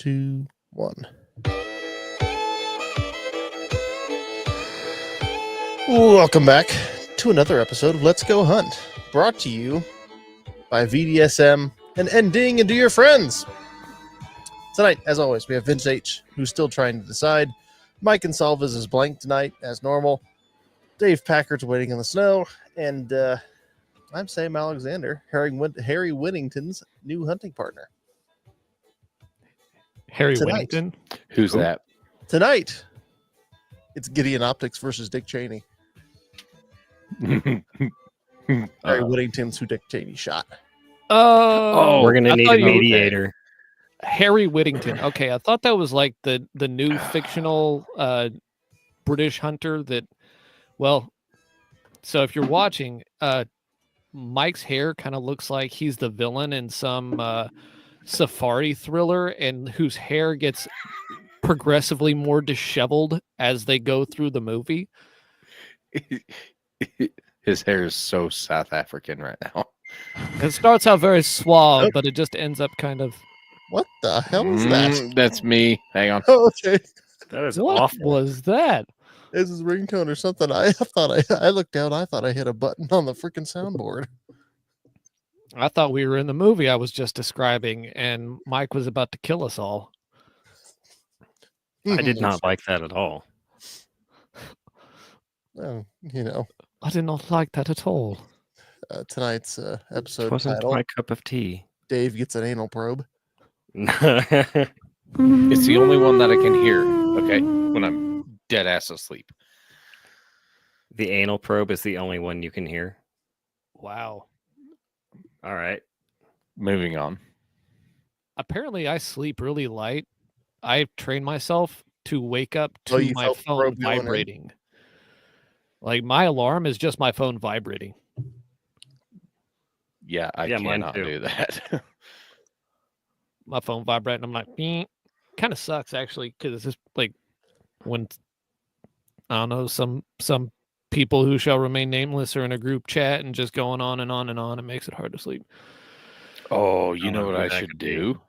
2, 1. Welcome back to another episode of Let's Go Hunt, brought to you by VDSM and Ending into your friends. Tonight, as always, we have Vince H, who's still trying to decide. Mike and Salvas is blank tonight, as normal. Dave Packard's waiting in the snow, and I'm Sam Alexander, Harry Whittington's new hunting partner. Harry Tonight. Whittington? Who's that? Tonight, it's Gideon Optics versus Dick Cheney. Harry Whittington's who Dick Cheney shot. Oh, we're gonna need a mediator. Harry Whittington. Okay, I thought that was like the new fictional British hunter that. Well, so if you're watching, Mike's hair kind of looks like he's the villain in some safari thriller, and whose hair gets progressively more disheveled as they go through the movie. His hair is so South African right now. It starts out very suave, but it just ends up kind of. What the hell is that? That's me. Hang on. Oh, okay. That is What awful. was that? Is his ringtone or something? I looked down. I thought I hit a button on the freaking soundboard. I thought we were in the movie I was just describing, and Mike was about to kill us all. I did not like that at all. Well, you know, I did not like that at all. tonight's It episode wasn't title, my cup of tea. Dave gets an anal probe. The It's the only one that I can hear. Okay, when I'm dead ass asleep. anal probe is the only one you can hear. Wow. All right. Moving on. Apparently, I sleep really light. I've trained myself to wake up to you my felt the phone probe going in? vibrating. Like, my alarm is just my phone vibrating. Yeah, I mine cannot too. do that. My phone vibrating. I'm like, kind of sucks, actually, because it's just like when, I don't know, some people who shall remain nameless are in a group chat and just going on and on and on. It makes it hard to sleep. Oh, you I know don't what know I who that should could be. do?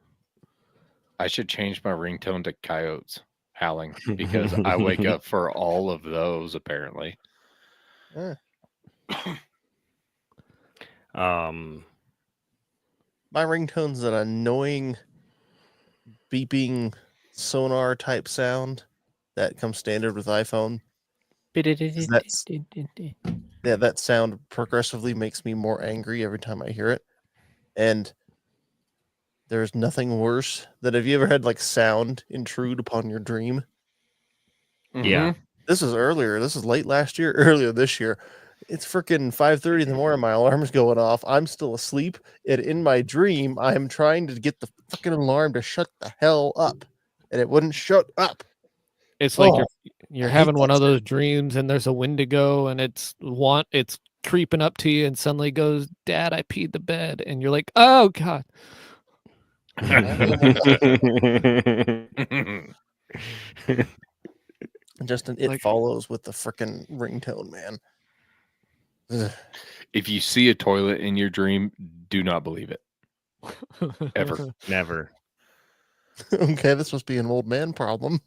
I should change my ringtone to coyotes howling because I wake up for all of those apparently. Eh. My ringtone's an annoying beeping sonar type sound that comes standard with iPhone. Yeah, that sound progressively makes me more angry every time I hear it. And there's nothing worse than, have you ever had like sound intrude upon your dream? Yeah. This is earlier. This is late last year, earlier this year. It's freaking 5:30 in the morning. My alarm's going off. I'm still asleep. And in my dream, I'm trying to get the fucking alarm to shut the hell up. And it wouldn't shut up. It's like Oh, you're I hate having one that of those dreams, and there's a Wendigo, and it's creeping up to you, and suddenly goes, "Dad, I peed the bed," and you're like, "Oh God!" Just it Like- follows with the freaking ringtone, man. Ugh. If you see a toilet in your dream, do not believe it. Ever. Never. Okay, this must be an old man problem.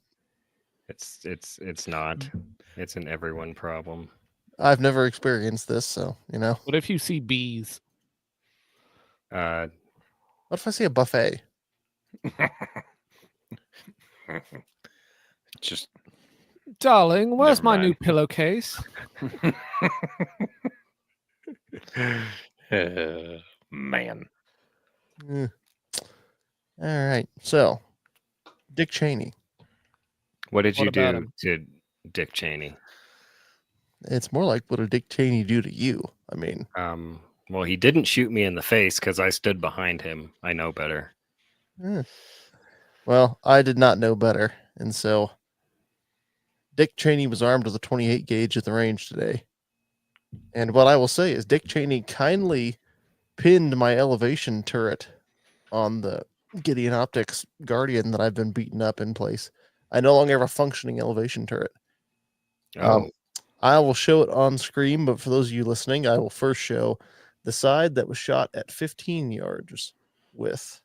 It's not. It's an everyone problem. I've never experienced this, so you know. What if you see bees? What if I see a buffet? Just Darling, where's Never my new mind. pillowcase? man. Eh. All right, so Dick Cheney. What did What you about do him? to Dick Cheney? It's more like, what did Dick Cheney do to you? I mean, Well, he didn't shoot me in the face because I stood behind him. I know better. well, I did not know better, and so Dick Cheney was armed with a 28 gauge at the range today. And what I will say is, Dick Cheney kindly pinned my elevation turret on the Gideon Optics Guardian that I've been beaten up in place. I no longer have a functioning elevation turret. Oh, I will show it on screen, but for those of you listening, I will first show the side that was shot at 15 yards with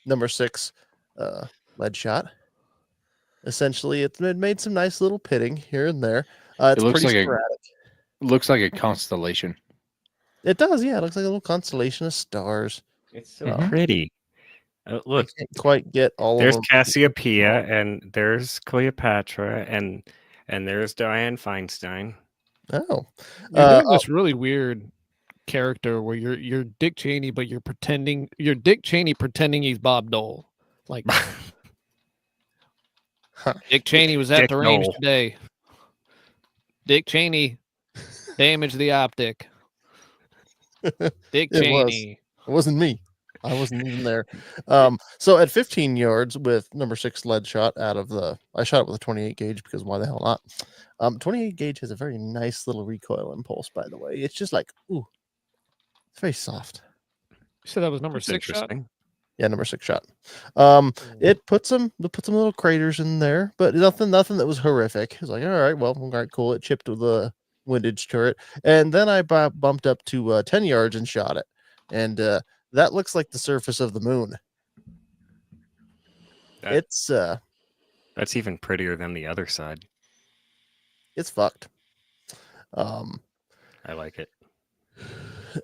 number 6 lead shot. Essentially, it made some nice little pitting here and there. It's It looks pretty like sporadic. looks like a constellation. It does, yeah. It looks like a little constellation of stars. It's so Mhm. pretty. I Look, can't quite get all there's of them. Cassiopeia, and there's Cleopatra, and there's Diane Feinstein. Oh, You're doing this really weird character where you're Dick Cheney, but you're Dick Cheney pretending he's Bob Dole. Like Dick Cheney was at Dick the range Dole. today. Dick Cheney damaged the optic. Dick It was. Cheney. It wasn't me. I wasn't even there. So at 15 yards with number 6 lead shot I shot it with a 28 gauge because why the hell not? 28 gauge has a very nice little recoil impulse, by the way. It's just like, ooh, it's very soft. You said that was number That's 6 shot? interesting. Yeah, number 6 shot. It put some little craters in there, but nothing that was horrific. It's like, all right, cool. It chipped the windage turret, and then I bumped up to 10 yards and shot it, and that looks like the surface of the moon. It's That's even prettier than the other side. it's fucked. I like it.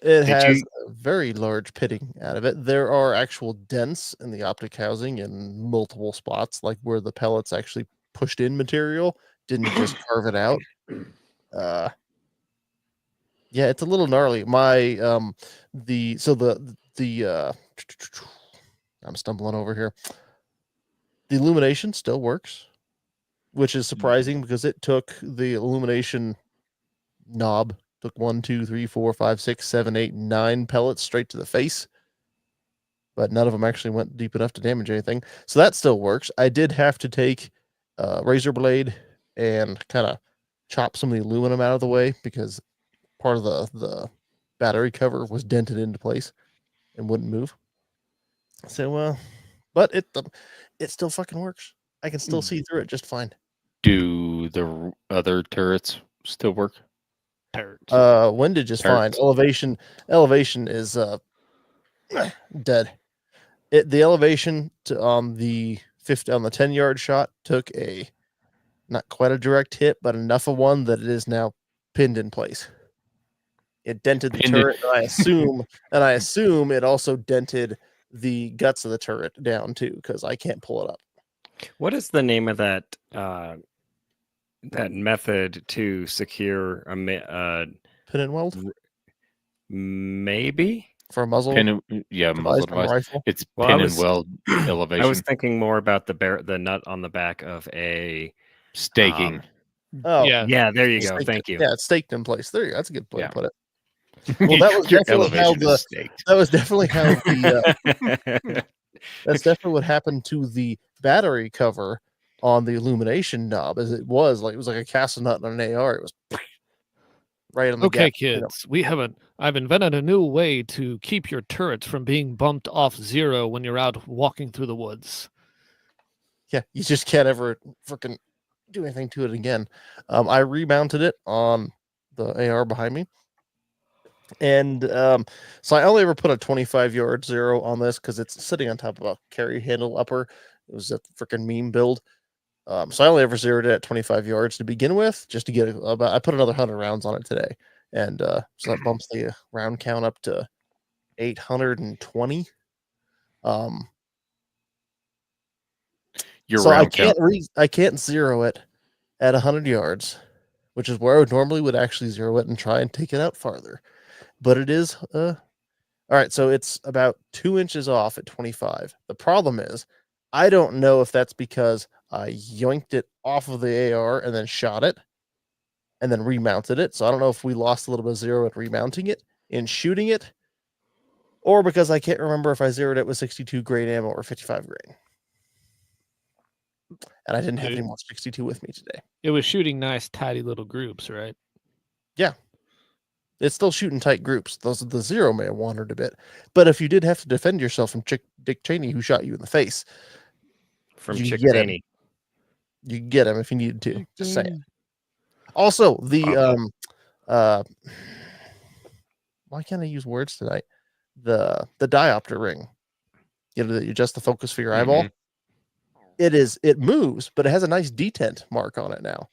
It has a very large pitting out of it. There are actual dents in the optic housing in multiple spots, like where the pellets actually pushed in material, didn't just carve it out. Yeah, it's a little gnarly. My I'm stumbling over here. The illumination still works, which is surprising because it took the illumination knob, took 1, 2, 3, 4, 5, 6, 7, 8, 9 pellets straight to the face, but none of them actually went deep enough to damage anything. So that still works. I did have to take a razor blade and kind of chop some of the aluminum out of the way because part of the battery cover was dented into place and wouldn't move. So, but it still fucking works. I can still see through it just fine. Do the other turrets still work? Windage is fine. Turrets. Elevation is dead. The elevation on the 10-yard shot took a not quite a direct hit, but enough of one that it is now pinned in place. It dented the turret, and I assume it also dented the guts of the turret down too, because I can't pull it up. What is the name of that that method to secure a Pin and weld maybe for a muzzle? Muzzle device. Rifle. It's pin and weld elevation. I was thinking more about the nut on the back of a staking. Yeah, there you go. Thank you. Yeah, it's staked in place. There you go. That's a good way to put it. Well, that was definitely how that's definitely what happened to the battery cover on the illumination knob, as it was like a castle nut on an AR. It was right on the Okay, gap, kids, I've invented a new way to keep your turrets from being bumped off 0 when you're out walking through the woods. Yeah, you just can't ever freaking do anything to it again. I remounted it on the AR behind me. And so I only ever put a 25-yard 0 on this because it's sitting on top of a carry handle upper. It was a freaking meme build. So I only ever zeroed it at 25 yards to begin with, just to get I put another 100 rounds on it today. And so that bumps the round count up to 820. I can't zero it at 100 yards, which is where I would actually zero it and try and take it out farther. But it is all right. So it's about 2 inches off at 25. The problem is, I don't know if that's because I yoinked it off of the AR and then shot it and then remounted it. So I don't know if we lost a little bit of 0 in remounting it in shooting it, or because I can't remember if I zeroed it with 62 grain ammo or 55 grain. And I didn't have any more 62 with me today. It was shooting nice, tidy little groups, right? Yeah. It's still shooting tight groups. The 0 may have wandered a bit. But if you did have to defend yourself from Dick Cheney, who shot you in the face, from Chick Cheney, you could get him if you needed to. Just saying. Also, the why can't I use words tonight? The diopter ring. You know, that you adjust the focus for your eyeball. It moves, but it has a nice detent mark on it now,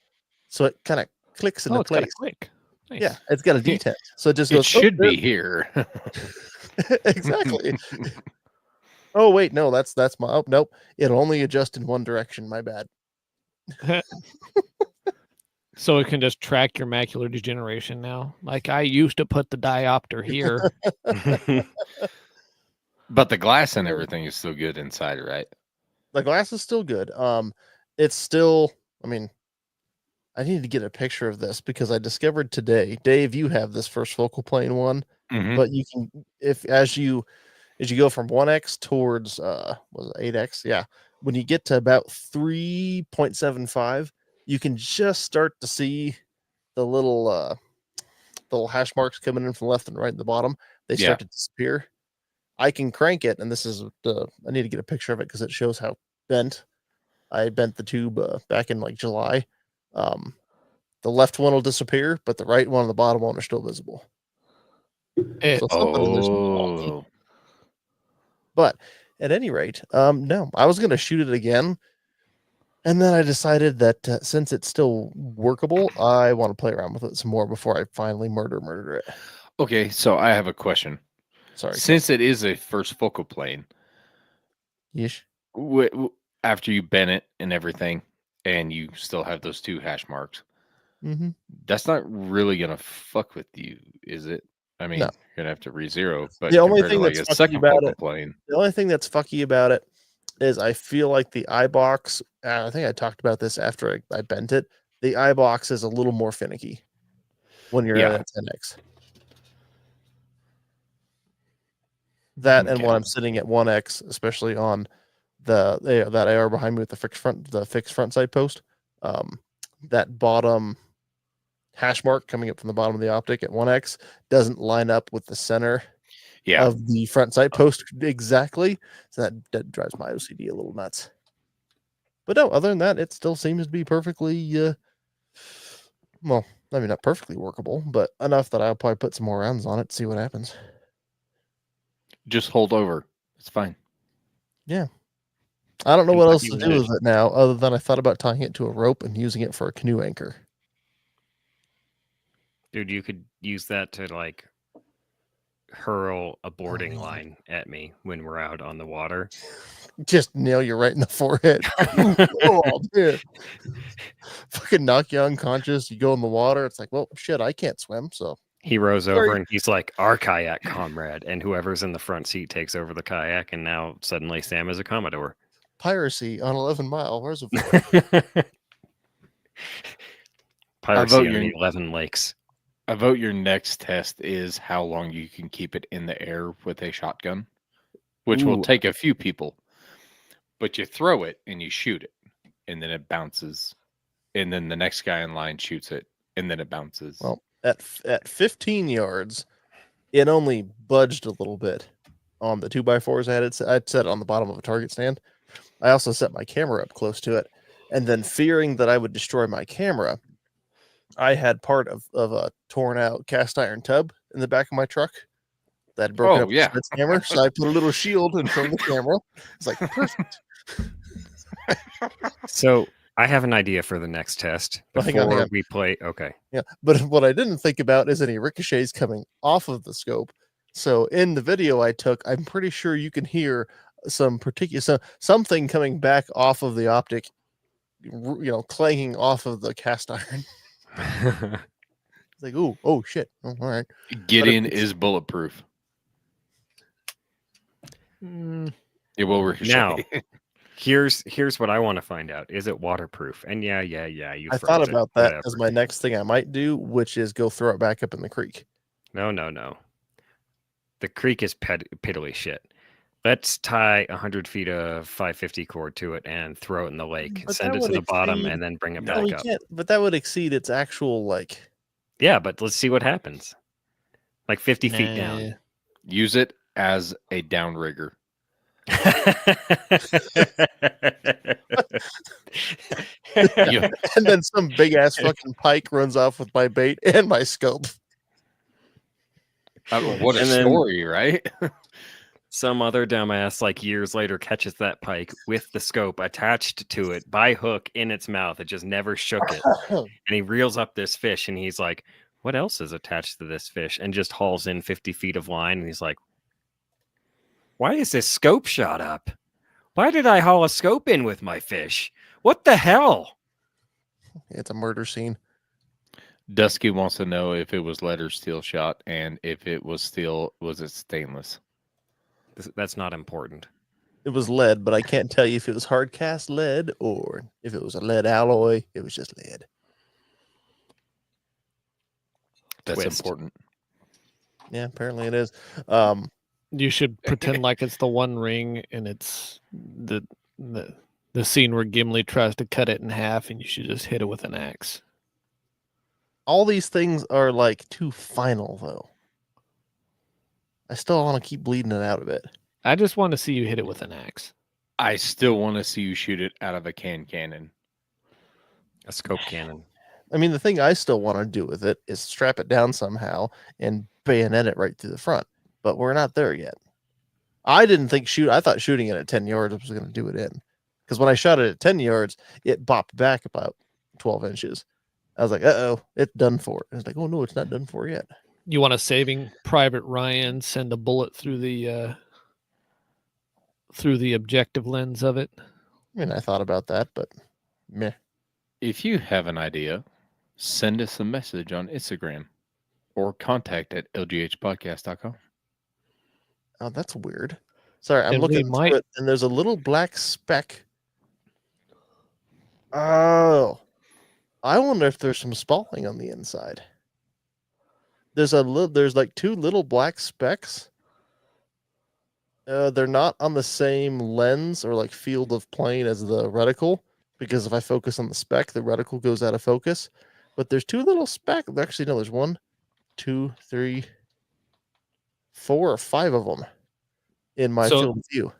so it kind of clicks into Oh, it's got a place. click. Nice. Yeah, it's got a detent, so it just It goes. should be here. Exactly. Oh wait, no, that's my. Oh, nope, it'll only adjust in one direction. My bad. So it can just track your macular degeneration now. Like I used to put the diopter here. But the glass and everything is still good inside, right? The glass is still good. It's still. I mean, I need to get a picture of this because I discovered today. Dave, you have this first focal plane one, Mhm. but you can as you go from 1x towards was it 8x? Yeah. When you get to about 3.75, you can just start to see the little hash marks coming in from left and right at the bottom. They Yeah. start to disappear. I can crank it, and this is I need to get a picture of it because it shows how bent. I bent the tube back in like July. The left one will disappear, but the right one and the bottom one are still visible. It- So something in there's wonky. Oh, But at any rate, no, I was going to shoot it again. And then I decided that since it's still workable, I want to play around with it some more before I finally murder it. okay. So I have a question. Sorry. Since it is a first focal plane, Yeesh. after you bend it and everything, and you still have those 2 hash marks, Mm-hmm. that's not really gonna fuck with you, is it? I mean, No. you're gonna have to re-zero, but The only compared to thing like that's a fucky second about focal it- plane, The only thing that's fucky about it is I feel like the eye box, I think I talked about this after I bent it. The eye box is a little more finicky when you're Yeah. at 10x. That and Okay. when I'm sitting at 1x, especially on that AR behind me with the fixed front side post, that bottom hash mark coming up from the bottom of the optic at 1x doesn't line up with the center Yeah. of the front sight post exactly. So that drives my OCD a little nuts. But no, other than that, it still seems to be perfectly well, I mean not perfectly workable, but enough that I'll probably put some more rounds on it, see what happens. Just hold over. It's fine. I don't know what else to Kentucky do Red. with it now, other than I thought about tying it to a rope and using it for a canoe anchor. Dude, you could use that to like hurl a boarding man. line at me when we're out on the water. Just nail you right in the forehead. Oh, dude. Fucking knock you unconscious. You go in the water. It's like, well, shit, I can't swim. So He rows Sorry. over and he's like, our kayak comrade. And whoever's in the front seat takes over the kayak. And now suddenly Sam is a Commodore. piracy on 11 Mile. Where's it? Piracy vote on you're- the 11 lakes. I vote your next test is how long you can keep it in the air with a shotgun, which will Ooh. take a few people. But you throw it and you shoot it, and then it bounces, and then the next guy in line shoots it, and then it bounces. Well, at 15 yards, it only budged a little bit on the 2x4s I'd set it on the bottom of a target stand. I also set my camera up close to it, and then fearing that I would destroy my camera, I had part of a torn out cast iron tub in the back of my truck that had broken Oh, up the yeah. Smith's hammer. So I put a little shield in front of the camera. It's like perfect. So I have an idea for the next test Well, before hang on. we play. Okay. Yeah, but what I didn't think about is any ricochets coming off of the scope. So in the video I took, I'm pretty sure you can hear something coming back off of the optic, clanging off of the cast iron. It's like, oh shit! Oh, all right. Gideon it's- is bulletproof. Mm, It will ricochet. Now, here's what I want to find out. Is it waterproof? And yeah, you I froze thought it, about that whatever. as my next thing I might do, which is go throw it back up in the creek. No. The creek is piddly shit. Let's tie 100 feet of 550 cord to it and throw it in the lake. But Send that it to would the bottom exceed- and then bring it No, back you up. can't. But that would exceed its actual like. Yeah, but let's see what happens. Like 50 feet down. Nah. Use it as a downrigger. Yeah. And then some big ass fucking pike runs off with my bait and my scope. What a And then- story, right? Some other dumbass, like years later, catches that pike with the scope attached to it by hook in its mouth. It just never shook it. And he reels up this fish and he's like, what else is attached to this fish? And just hauls in 50 feet of line. And he's like, why is this scope shot up? Why did I haul a scope in with my fish? What the hell? It's a murder scene. Dusky wants to know if it was lead or steel shot, and if it was steel, was it stainless? That's not important. It was lead, but I can't tell you if it was hard cast lead or if it was a lead alloy. It was just lead. That's Twist. important. Yeah, apparently it is. You should pretend like it's the One Ring, and it's the scene where Gimli tries to cut it in half, and you should just hit it with an axe. All these things are like too final, though. I still want to keep bleeding it out a bit. I just want to see you hit it with an axe. I still want to see you shoot it out of a cannon. A scope cannon. I mean, the thing I still want to do with it is strap it down somehow and bayonet it right through the front. But we're not there yet. I thought shooting it at 10 yards was going to do it in. Because when I shot it at 10 yards, it bopped back about 12 inches. I was like, uh-oh, it's done for. It's like, oh, no, it's not done for yet. You want a Saving Private Ryan send a bullet through the objective lens of it? I mean, I thought about that, but meh. If you have an idea, send us a message on Instagram or contact at lghpodcast.com. Oh, that's weird. Sorry, I'm And looking through it, and there's a little black speck. Oh, I wonder if there's some spalling on the inside. There's like two little black specks. They're not on the same lens or like field of plane as the reticle, because if I focus on the speck, the reticle goes out of focus. But there's two little specks. Actually, no, there's 1, 2, 3, 4 or 5 of them in my field of view.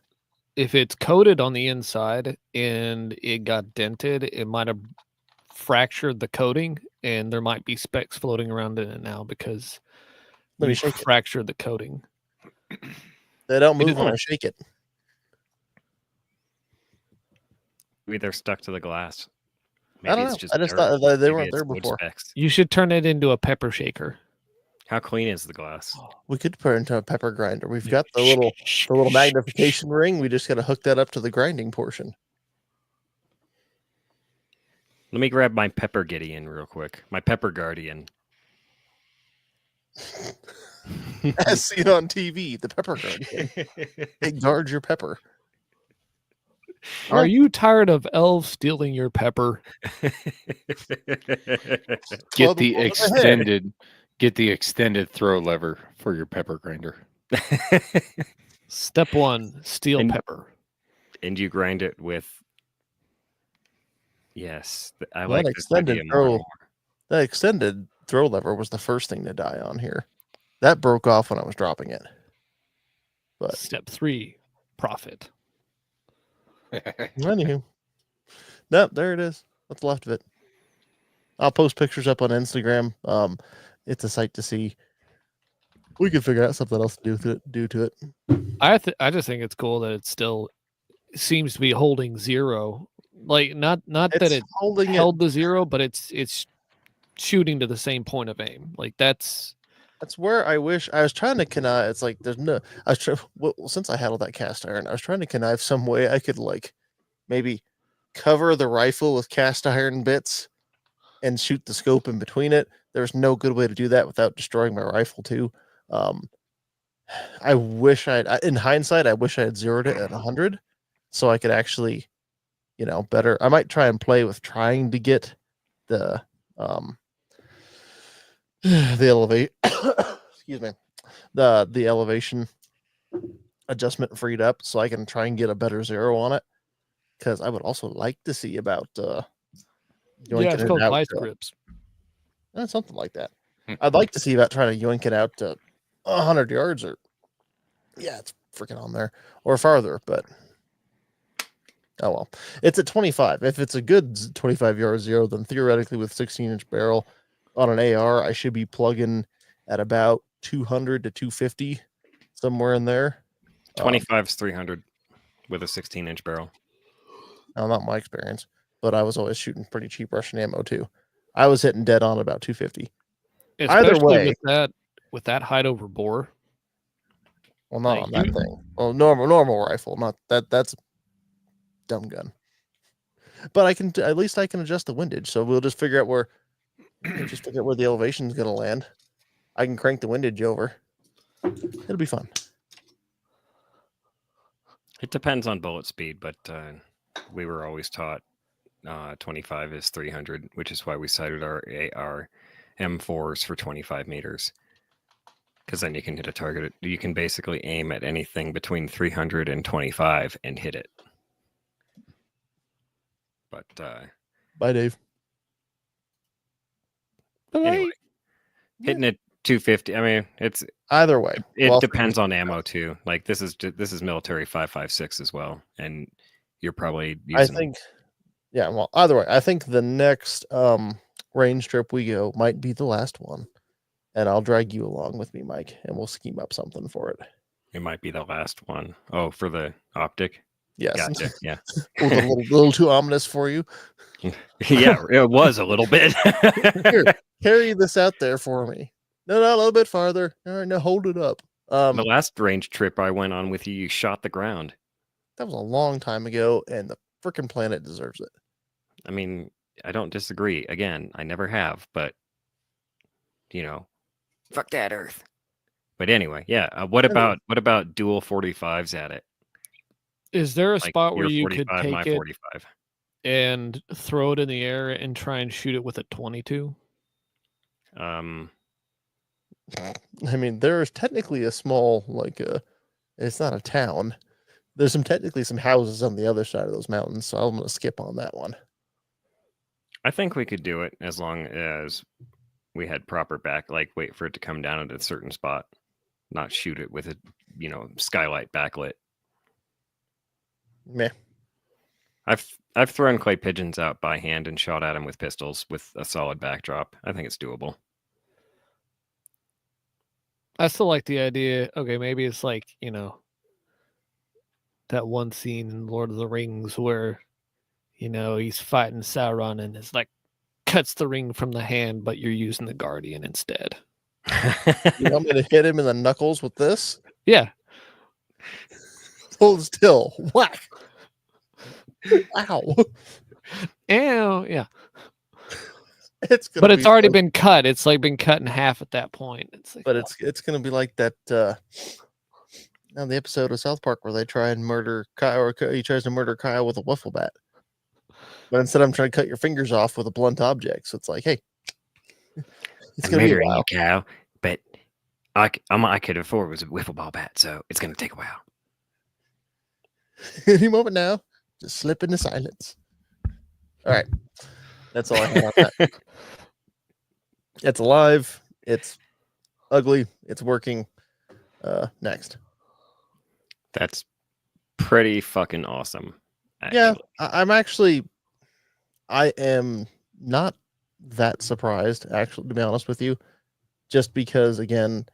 If it's coated on the inside and it got dented, it might have fractured the coating, and there might be specks floating around in it now because you fractured the coating. They don't move when I shake it. Maybe they're stuck to the glass. I don't know. I just thought they weren't there before. You should turn it into a pepper shaker. How clean is the glass? We could put it into a pepper grinder. We've got the little magnification ring. We just got to hook that up to the grinding portion. Let me grab my pepper Gideon real quick. My pepper guardian. As seen on TV, the pepper guardian. It guards your pepper. Are you tired of elves stealing your pepper? Get the extended throw lever for your pepper grinder. Step 1, steal pepper. And you grind it with. Yes, I That like this idea more and more. That extended throw lever was the first thing to die on here. That broke off when I was dropping it. But Step 3, profit. anywho, no, there it is. What's left of it? I'll post pictures up on Instagram. It's a sight to see. We can figure out something else to do to it. I just think it's cool that it still seems to be holding 0. Like not that it held the 0, but it's shooting to the same point of aim. Like that's where I wish I was trying to connive. It's like there's no. Since I had all that cast iron, I was trying to connive some way I could like maybe cover the rifle with cast iron bits and shoot the scope in between it. There's no good way to do that without destroying my rifle too. I wish in hindsight, I wish I had zeroed it at 100 so I could actually, better. I might try and play with trying to get the elevate excuse me, the elevation adjustment freed up so I can try and get a better 0 on it, because I would also like to see about it's called vice grips. Something like that. I'd like to see about trying to yoink it out to 100 yards or it's freaking on there or farther, but oh well. It's at 25. If it's a good 25-yard 0, then theoretically with 16-inch barrel on an AR, I should be plugging at about 200 to 250, somewhere in there. 25's 300 with a 16-inch barrel. Now, not my experience, but I was always shooting pretty cheap Russian ammo too. I was hitting dead on about 250. Either Especially way, with that height over bore. well, not like on that you- thing. Well, normal rifle, not that. That's a dumb gun. But at least I can adjust the windage. So we'll just figure out where the elevation is going to land. I can crank the windage over. It'll be fun. It depends on bullet speed, but we were always taught 25 is 300, which is why we cited our M4s for 25 meters. Because then you can hit a target. You can basically aim at anything between 300 and 25 and hit it. But Bye, Dave. anyway, hitting it 250. I mean, Either way, it depends on ammo too. Like this is military 5.56 as well, and you're probably using. I think, yeah. Well, either way, I think the next range trip we go might be the last one, and I'll drag you along with me, Mike, and we'll scheme up something for it. It might be the last one. Oh, for the optic. Yes. Gotcha. Yeah. A little too ominous for you. Yeah, it was a little bit. Here, carry this out there for me. No, a little bit farther. All right, now hold it up. The last range trip I went on with you, you shot the ground. That was a long time ago, and the freaking planet deserves it. I mean, I don't disagree. Again, I never have, but fuck that Earth. But anyway, yeah. What about dual 45s at it? Is there a Like spot where your you could 45, my take it 45. and throw it in the air and try and shoot it with a 22? I mean, there is technically a small, it's not a town. There's technically some houses on the other side of those mountains, so I'm going to skip on that one. I think we could do it as long as we had proper wait for it to come down at a certain spot, not shoot it with a, skylight backlit. Meh. I've thrown clay pigeons out by hand and shot at them with pistols with a solid backdrop. I think it's doable. I still like the idea. Okay, maybe it's like, that one scene in Lord of the Rings where, he's fighting Sauron and it's like cuts the ring from the hand, but you're using the Guardian instead. You want me to hit him in the knuckles with this? Yeah. Hold still. Whack. Ow. Ew, yeah. But it's already been cut. It's like been cut in half at that point. It's like, but it's going to be like that on the episode of South Park where they try and murder Kyle, or he tries to murder Kyle with a wiffle bat. But instead, I'm trying to cut your fingers off with a blunt object. So it's like, hey, it's going to be a while. You, Kyle, but I could afford was a wiffle ball bat, so it's going to take a while. Any moment now, just slip into silence. All right. That's all I have on that. It's alive. It's ugly. It's working. Next. That's pretty fucking awesome. Actually. Yeah, I am not that surprised, actually, to be honest with you, just because, again,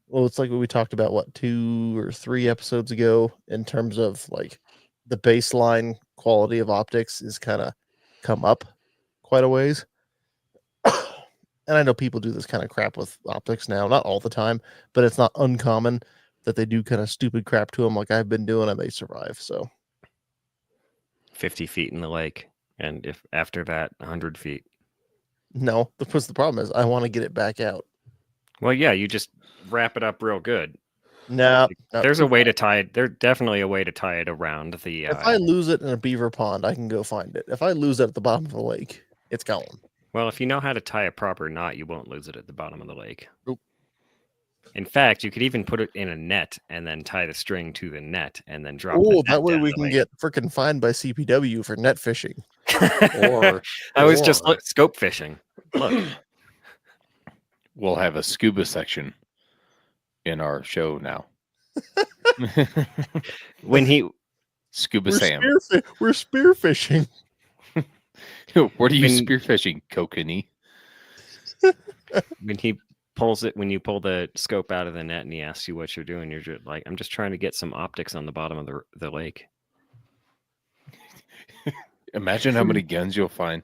well, it's like what we talked about, 2 or 3 episodes ago, in terms of like the baseline quality of optics is kind of come up quite a ways. And I know people do this kind of crap with optics now, not all the time, but it's not uncommon that they do kind of stupid crap to them like I've been doing and they survive. So 50 feet in the lake. And if after that, 100 feet. No, the problem is I want to get it back out. Well, yeah, you just wrap it up real good. No, there's a way to tie it. There's definitely a way to tie it around the. If I lose it in a beaver pond, I can go find it. If I lose it at the bottom of the lake, it's gone. Well, if you know how to tie a proper knot, you won't lose it at the bottom of the lake. Nope. In fact, you could even put it in a net and then tie the string to the net and then drop. Oh, that way we can get freaking fined by CPW for net fishing. I was just scope fishing. Look, we'll have a scuba section in our show now. When he Scuba Sam. We're spearfishing. What are you spearfishing, Kokanee? When he pulls it when you pull the scope out of the net and he asks you what you're doing. You're just like, I'm just trying to get some optics on the bottom of the lake. Imagine how many guns you'll find.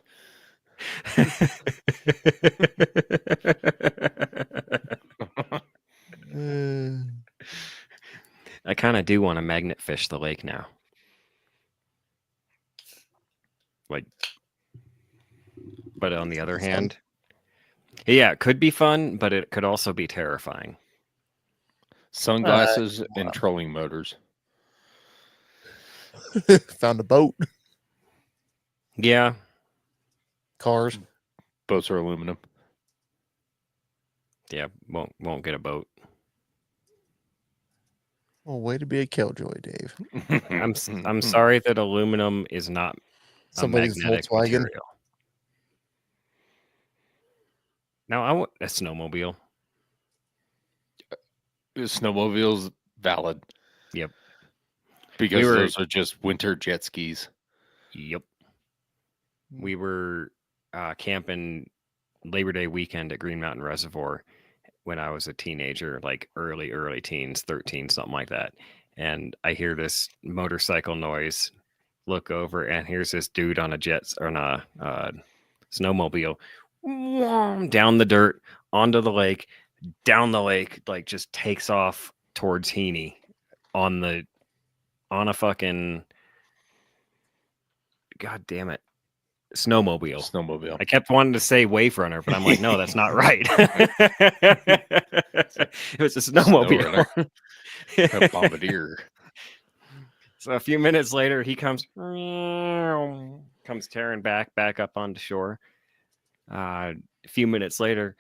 I kind of do want to magnet fish the lake now. Like, but on the other hand, yeah, it could be fun, but it could also be terrifying. Sunglasses and trolling motors. Found a boat. Yeah. Cars. Boats are aluminum. Yeah, won't get a boat. Well, way to be a killjoy, Dave. I'm sorry that aluminum is not Somebody's a magnetic Volkswagen. material. Now I want a snowmobile. Snowmobile's valid. Yep. Because those are just winter jet skis. Yep. We were camping Labor Day weekend at Green Mountain Reservoir when I was a teenager, like early teens, 13, something like that. And I hear this motorcycle noise, look over, and here's this dude on a snowmobile down the dirt, onto the lake, down the lake, like just takes off towards Heaney on a fucking, god damn it, snowmobile. I kept wanting to say Wave Runner, but I'm like, no, that's not right. It was a snowmobile. A bombardier. So a few minutes later, he comes tearing back up onto shore. A few minutes later,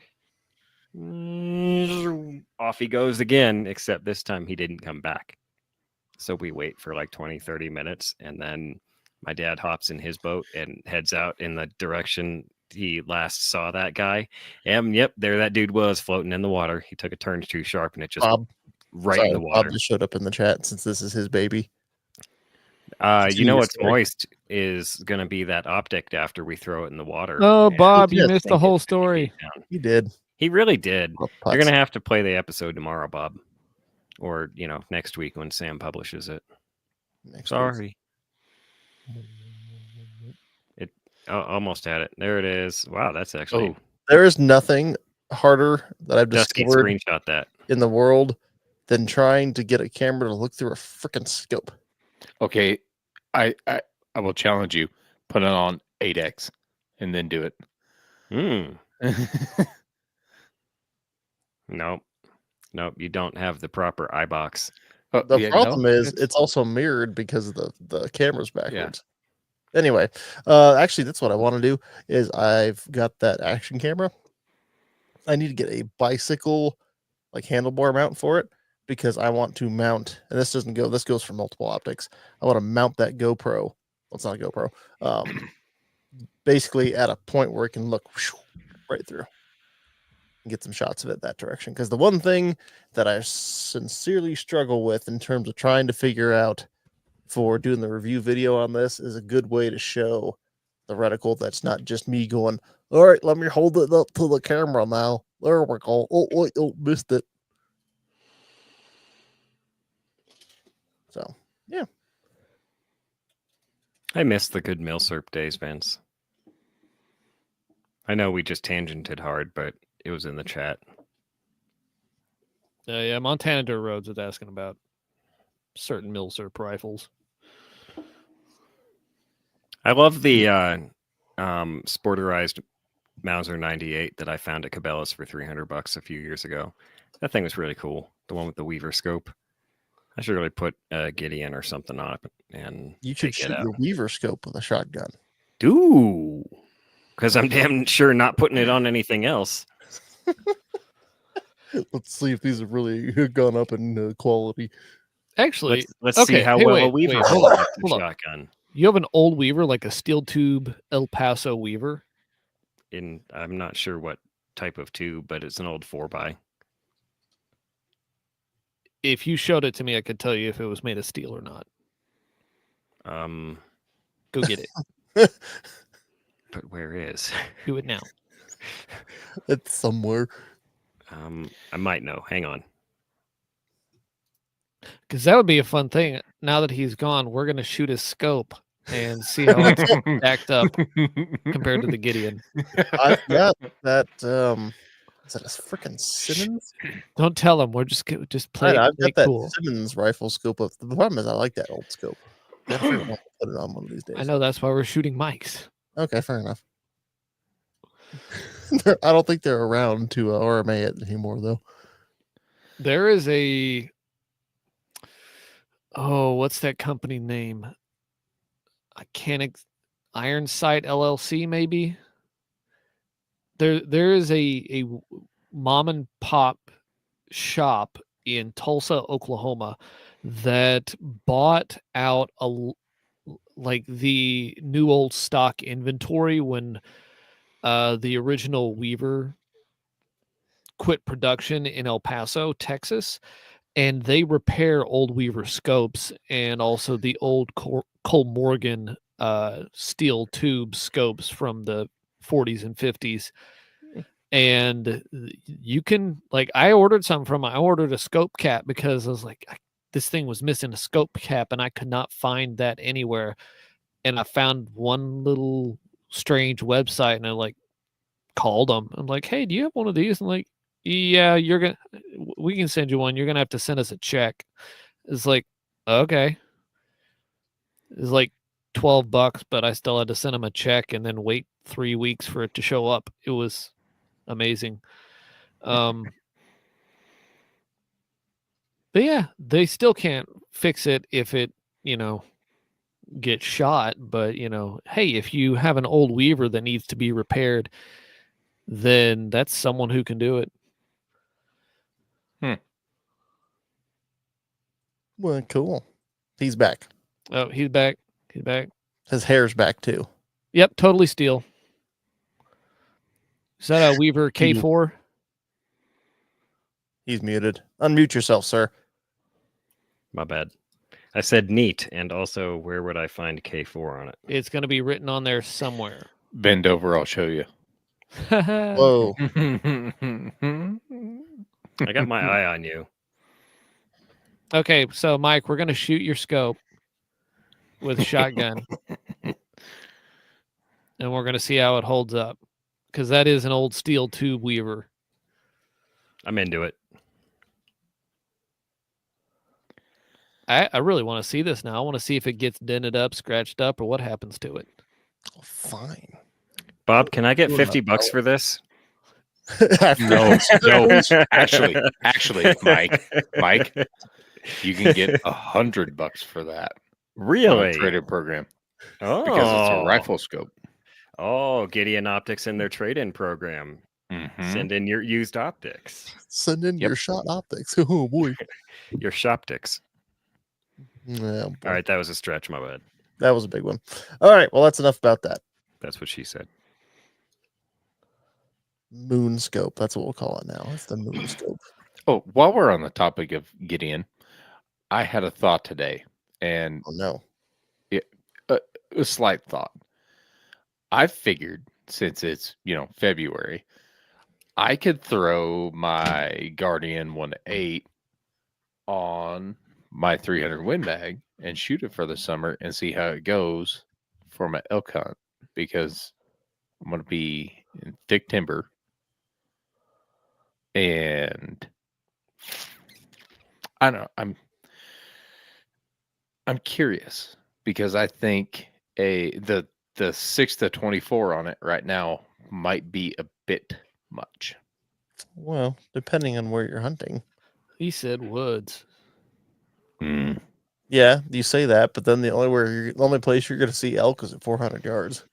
off he goes again, except this time he didn't come back. So we wait for like 20-30 minutes, and then my dad hops in his boat and heads out in the direction he last saw that guy. And yep, there that dude was floating in the water. He took a turn too sharp, and it just in the water. Bob just showed up in the chat since this is his baby. You know what's moist is going to be that optic after we throw it in the water. Oh, Bob, you missed the whole story. He did. He really did. You're going to have to play the episode tomorrow, Bob. Or, next week when Sam publishes it. Sorry. It almost had it. There it is. Wow, that's actually... Oh, there is nothing harder that I've discovered screenshot that in the world than trying to get a camera to look through a freaking scope. Okay, I will challenge you. Put it on 8x and then do it. Nope, you don't have the proper eye box. The problem is it's also mirrored because of the camera's backwards. Yeah. Anyway, actually, that's what I want to do. Is I've got that action camera. I need to get a bicycle like handlebar mount for it because I want to mount. And this doesn't go. This goes for multiple optics. I want to mount that GoPro. Well, it's not a GoPro. Basically, at a point where it can look right through. Get some shots of it that direction, because the one thing that I sincerely struggle with in terms of trying to figure out for doing the review video on this is a good way to show the reticle that's not just me going, all right, let me hold it up to the camera now, there we go, oh missed it. So yeah, I miss the good milsurp days, Vince. I know we just tangented hard, but it was in the chat. Yeah, Montana Dirt Roads was asking about certain milsurp rifles. I love the sporterized Mauser 98 that I found at Cabela's for $300 a few years ago. That thing was really cool. The one with the Weaver scope. I should really put a Gideon or something on it. And you should shoot your Weaver scope with a shotgun. Do. Because I'm damn sure not putting it on anything else. Let's see if these have really gone up in quality. Actually, let's see how well a Weaver holds a shotgun. You have an old Weaver, like a steel tube El Paso Weaver? I'm not sure what type of tube, but it's an old 4x. If you showed it to me, I could tell you if it was made of steel or not. Go get it. But where is? Do it now. It's somewhere. I might know. Hang on. Because that would be a fun thing. Now that he's gone, we're gonna shoot his scope and see how it's stacked up compared to the Gideon. I've got that. Is that a freaking Simmons? Don't tell him. We're just play I've play got that cool. Simmons rifle scope. The problem is I like that old scope. Gotta figure out how to put it on one of these days. I know that's why we're shooting mics. Okay, fair enough. I don't think they're around to RMA it anymore, though. There is a what's that company name? I can't Iron Sight LLC maybe. There is a mom and pop shop in Tulsa, Oklahoma that bought out like the new old stock inventory when the original Weaver quit production in El Paso, Texas, and they repair old Weaver scopes and also the old Cole Morgan steel tube scopes from the 40s and 50s. And you can, like, I ordered a scope cap because I was like, this thing was missing a scope cap and I could not find that anywhere. And I found one little strange website and I like called them. I'm like, hey, do you have one of these? And like, yeah, we can send you one. You're going to have to send us a check. It's like, okay. It's like $12, but I still had to send them a check and then wait 3 weeks for it to show up. It was amazing. But yeah, they still can't fix it if it, gets shot. But, hey, if you have an old Weaver that needs to be repaired, then that's someone who can do it. Well, cool. He's back. Oh, he's back. He's back. His hair's back too. Yep, totally steel. Is that a Weaver K4? He's muted. Unmute yourself, sir. My bad. I said neat, and also where would I find K4 on it? It's going to be written on there somewhere. Bend over, I'll show you. Whoa. I got my eye on you. Okay, so Mike, we're going to shoot your scope with a shotgun. And we're going to see how it holds up. Because that is an old steel tube Weaver. I'm into it. I really want to see this now. I want to see if it gets dented up, scratched up, or what happens to it. Fine. Bob, can I get $50 for this? No. Actually, Mike, you can get $100 for that. Really? Trade-in program. Oh, Because it's a rifle scope. Oh, Gideon Optics in their trade-in program. Mm-hmm. Send in your used optics. Send in your shot optics. Oh boy. Your shoptics. Yeah, All right, that was a stretch, my bad. that was a big one. All right, well, that's enough about that. That's what she said. Moon scope. That's what we'll call it now. It's the moon scope. Oh, while we're on the topic of Gideon, I had a thought today, and Oh no. a slight thought. I figured since it's February, I could throw my Guardian 1.8 on my 300 Win Mag and shoot it for the summer and see how it goes for my elk hunt, because I'm going to be in thick timber. And I don't know, I'm curious because I think the 6-24 on it right now might be a bit much. Well, depending on where you're hunting. He said woods. Yeah, you say that, but then the only place you're going to see elk is at 400 yards.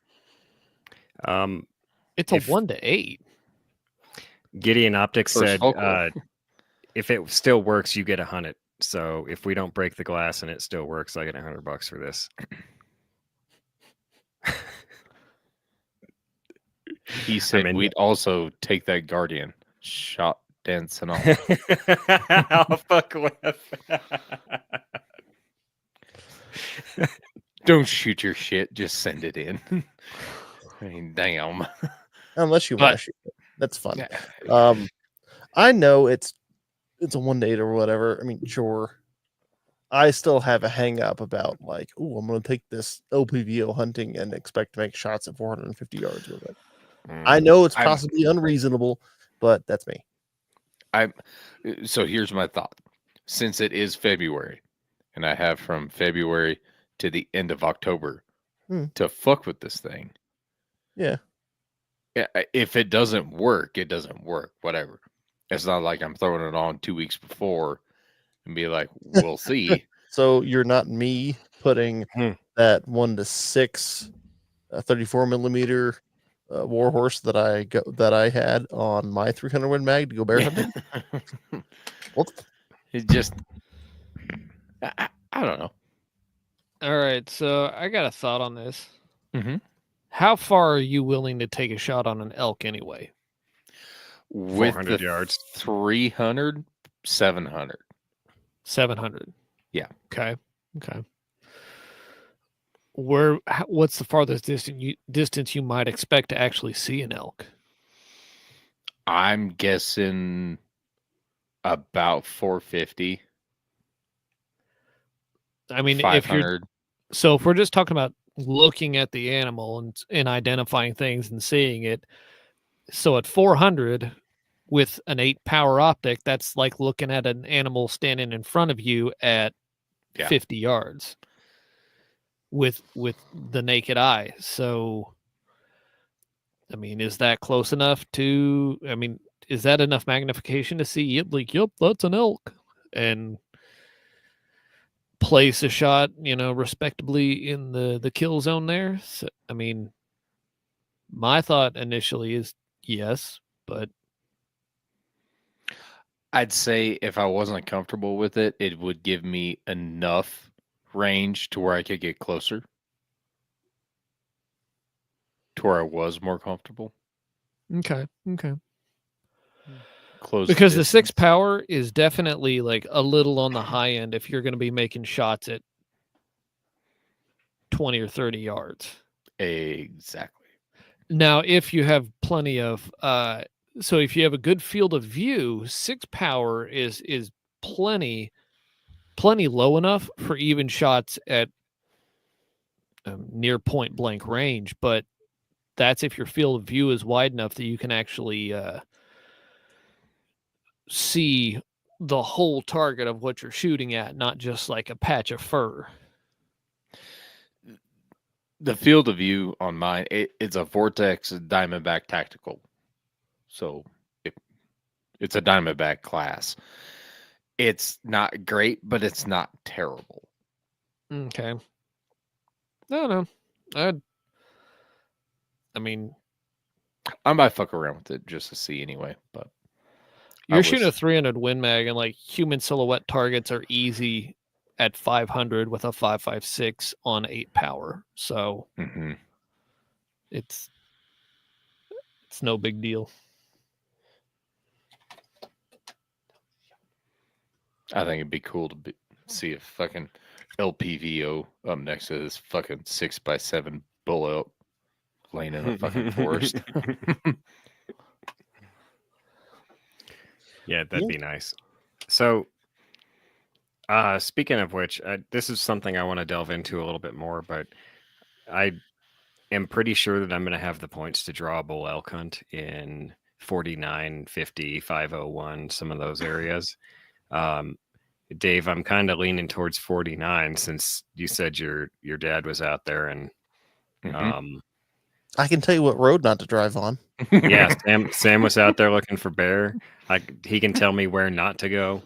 It's a 1-8. Gideon Optics First said focal. if it still works, you get to hunt it. So if we don't break the glass and it still works, I get $100 for this. He said we'd also take that Guardian shot dense and all. I'll fuck with. Don't shoot your shit, just send it in. I mean, damn. Unless you want to shoot it. That's fun. I know it's a 1 date or whatever. I mean, sure. I still have a hang up about like, oh, I'm going to take this LPVO hunting and expect to make shots at 450 yards with it. I know it's possibly unreasonable, but that's me. So here's my thought. Since it is February, and I have from February to the end of October to fuck with this thing. Yeah. If it doesn't work, it doesn't work. Whatever. It's not like I'm throwing it on 2 weeks before and be like, we'll see. So you're not me putting that 1-6 34 millimeter warhorse that I had on my 300 Win mag to go bear hunting. It just, I don't know. All right, so I got a thought on this. Mm-hmm. How far are you willing to take a shot on an elk anyway? With 400 the yards. 300, 700. 700. Yeah. Okay. What's the farthest distance you might expect to actually see an elk? I'm guessing about 450. I mean, 500. if we're just talking about looking at the animal and identifying things and seeing it, so at 400 with an 8 power optic, that's like looking at an animal standing in front of you at 50 yards with the naked eye. So, I mean, is that close enough to? I mean, is that enough magnification to see it? Like, yep, that's an elk, and place a shot, respectably in the kill zone there. So, I mean, my thought initially is yes, but I'd say if I wasn't comfortable with it, it would give me enough range to where I could get closer to where I was more comfortable. okay. Close Because the 6 distance. power is definitely like a little on the high end if you're going to be making shots at 20 or 30 yards. Exactly. Now, if you have plenty of so if you have a good field of view, 6 power is plenty low enough for even shots at near point blank range, but that's if your field of view is wide enough that you can actually see the whole target of what you're shooting at, not just like a patch of fur. The field of view on mine, it's a Vortex Diamondback Tactical. So it's a Diamondback class. It's not great, but it's not terrible. Okay. No. I mean, I might fuck around with it just to see anyway, but you're shooting a 300 Win mag, and like human silhouette targets are easy at 500 with a 5.56 on 8 power. So it's no big deal. I think it'd be cool to see a fucking LPVO up next to this fucking 6x7 bull elk laying in a fucking forest. Yeah, that'd be nice. So, speaking of which, this is something I want to delve into a little bit more, but I am pretty sure that I'm going to have the points to draw a bull elk hunt in 49, 50, 501, some of those areas. Dave, I'm kind of leaning towards 49 since you said your dad was out there, and I can tell you what road not to drive on. Yeah, Sam was out there looking for bear. He can tell me where not to go.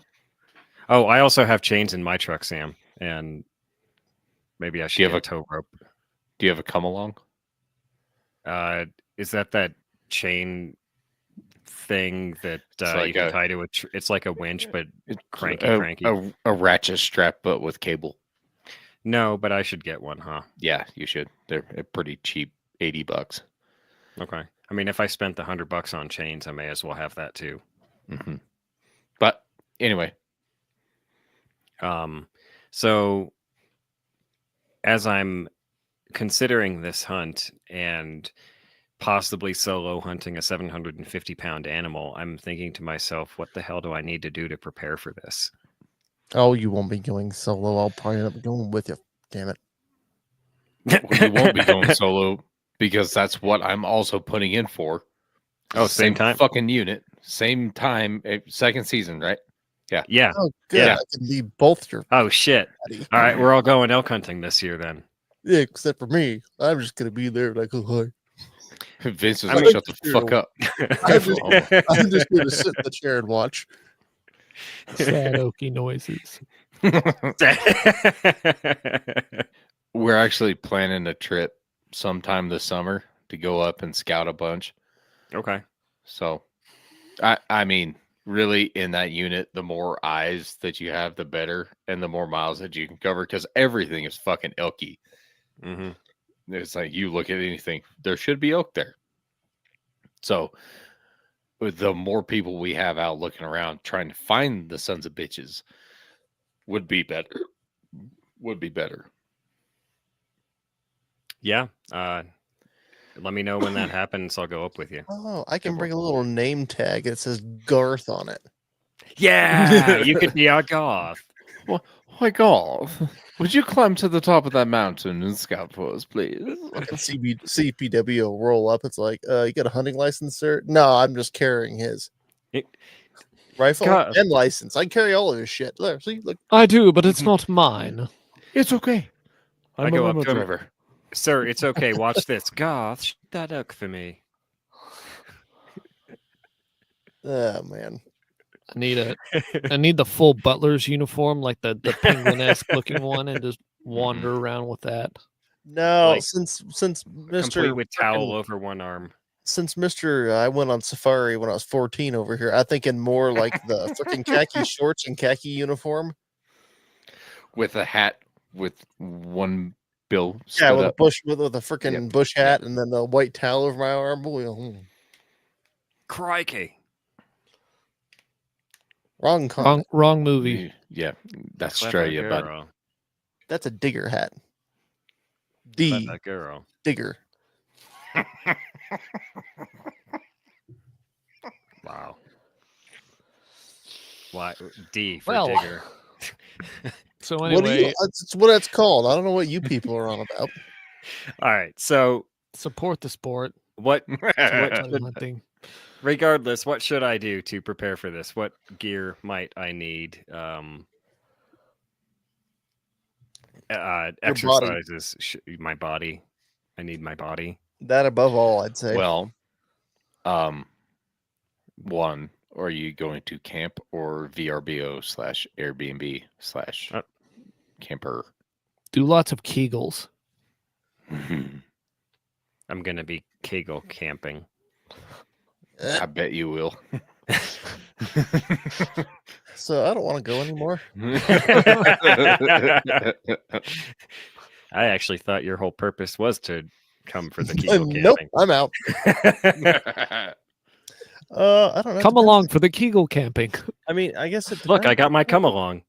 Oh, I also have chains in my truck, Sam, and maybe I should get a tow rope. Do you have a come along? Is that chain thing that you can tie to it's like a winch, but it's cranky. A ratchet strap, but with cable. No, but I should get one, huh? Yeah, you should. They're pretty cheap, $80. Okay. I mean, if I spent the $100 on chains, I may as well have that too. But anyway, so as I'm considering this hunt and possibly solo hunting a 750-pound animal, I'm thinking to myself, what the hell do I need to do to prepare for this? Oh, you won't be going solo. I'll probably end up going with you. Damn it. Well, you won't be going solo because that's what I'm also putting in for. Oh, same time? fucking unit, same time, second season, right? Yeah. Oh, good. Yeah. I can be both your Oh, shit. buddy. All right, we're all going elk hunting this year then. Yeah, except for me. I'm just going to be there like, oh, hi. Vince is I like, mean- shut the fuck up. I'm just going to sit in the chair and watch. Sad oaky noises. We're actually planning a trip sometime this summer to go up and scout a bunch. Okay. So, I mean, really, in that unit, the more eyes that you have, the better, and the more miles that you can cover, because everything is fucking elky. Mm-hmm. It's like you look at anything, there should be elk there. So, with the more people we have out looking around trying to find the sons of bitches, would be better. Would be better. Yeah. Let me know when that happens. I'll go up with you. Oh, I can bring a little name tag. It says Garth on it. Yeah, you could be our goth. Why, golf? Would you climb to the top of that mountain and scout for us, please? Fucking CPW will roll up. It's like, you got a hunting license, sir? No, I'm just carrying his rifle God. and license. I carry all of his shit. There, see, look. I do, but it's not mine. It's okay. I I'm go a up limo to him. driver. Sir, it's okay. Watch this. Goth, shoot that elk for me. Oh man. I need the full butler's uniform, like the penguin-esque looking one, and just wander around with that. No, Like, since Complete Mr. with towel over one arm. Since Mr. I went on safari when I was 14 over here, I think in more like the freaking khaki shorts and khaki uniform. With a hat with one bill Yeah, stood with a up. bush with a freaking bush hat and then the white towel over my arm. Boy, Crikey. wrong comment. Wrong movie. Yeah, that's Clever Australia, bud. girl. That's a digger hat. D Clever girl. digger. Wow. Why? D for Well, digger. So What do you? anyway, That's what it's called. I don't know what you people are on about. All right. So support the sport. what? Hunting, hunting. Regardless, what should I do to prepare for this? What gear might I need? Exercises. My body. I need my body. That above all, I'd say. Well, one, are you going to camp or VRBO/Airbnb/camper? Do lots of Kegels. I'm gonna be Kegel camping. I bet you will. So I don't want to go anymore. I actually thought your whole purpose was to come for the Kegel Nope, camping. I'm out. I don't know. Come along for the Kegel camping. I mean, I guess it Look, I depends. got my come along.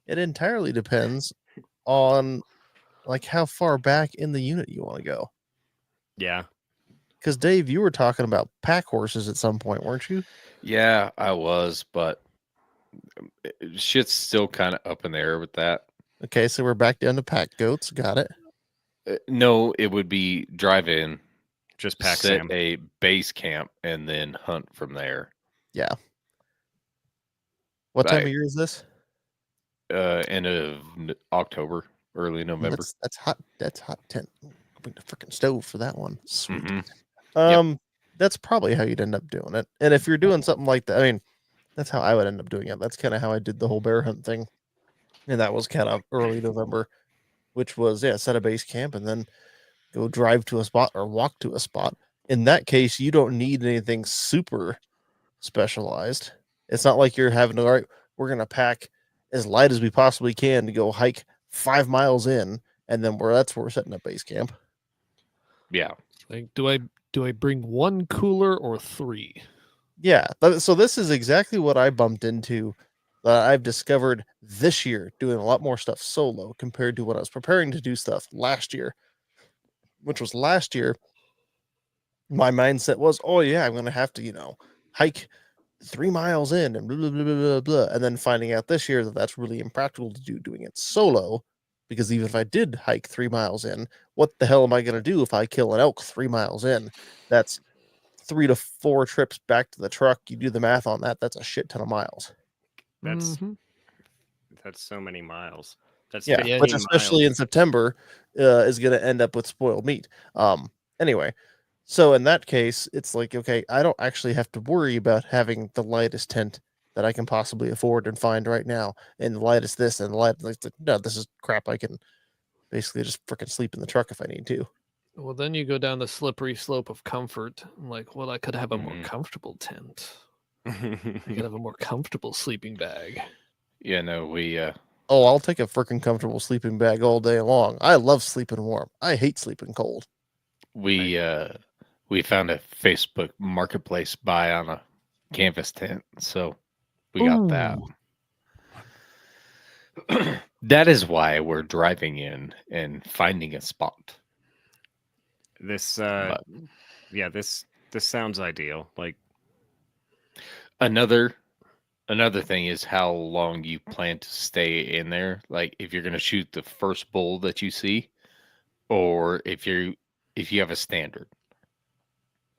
It entirely depends on like how far back in the unit you want to go. Yeah. Because Dave, you were talking about pack horses at some point, weren't you? Yeah, I was, but shit's still kind of up in the air with that. Okay, so we're back down to pack goats. Got it. No, it would be drive in, Just pack set Sam. a base camp, and then hunt from there. What time Right. of year is this? End of October, early November. That's hot. That's hot tent. Bring the freaking stove for that one. Sweet. Mhm. That's probably how you'd end up doing it. And if you're doing something like that, I mean, that's how I would end up doing it. That's kind of how I did the whole bear hunt thing. And that was kind of early November, which was, set a base camp and then go drive to a spot or walk to a spot. In that case, you don't need anything super specialized. It's not like you're having to, all right, we're going to pack as light as we possibly can to go hike 5 miles in. And then that's where we're setting up base camp. Yeah. Like, do I bring one cooler or 3? Yeah. So this is exactly what I bumped into that I've discovered this year, doing a lot more stuff solo compared to when I was preparing to do stuff last year, which was last year. my mindset was, oh yeah, I'm gonna have to, hike 3 miles in and blah blah blah blah blah blah, and then finding out this year that that's really impractical to do doing it solo, because even if I did hike 3 miles in, what the hell am I gonna do if I kill an elk 3 miles in? That's 3 to 4 trips back to the truck. You do the math on that. That's a shit ton of miles. That's Mhm. that's so many miles. That's Yeah, 15 which especially in miles. September is going to end up with spoiled meat. Anyway, so in that case, it's like, okay, I don't actually have to worry about having the lightest tent that I can possibly afford and find right now, and the lightest this and the light. Like, no, this is crap. I can basically just freaking sleep in the truck if I need to. Well, then you go down the slippery slope of comfort. Like, well, I could have a more Mhm. comfortable tent. I could have a more comfortable sleeping bag. Yeah, no, we Oh, I'll take a freaking comfortable sleeping bag all day long. I love sleeping warm. I hate sleeping cold. we found a Facebook marketplace buy on a canvas tent, so we got that. That is why we're driving in and finding a spot. This But yeah, this sounds ideal. Like another thing is how long you plan to stay in there. Like if you're gonna shoot the first bull that you see, or if you have a standard.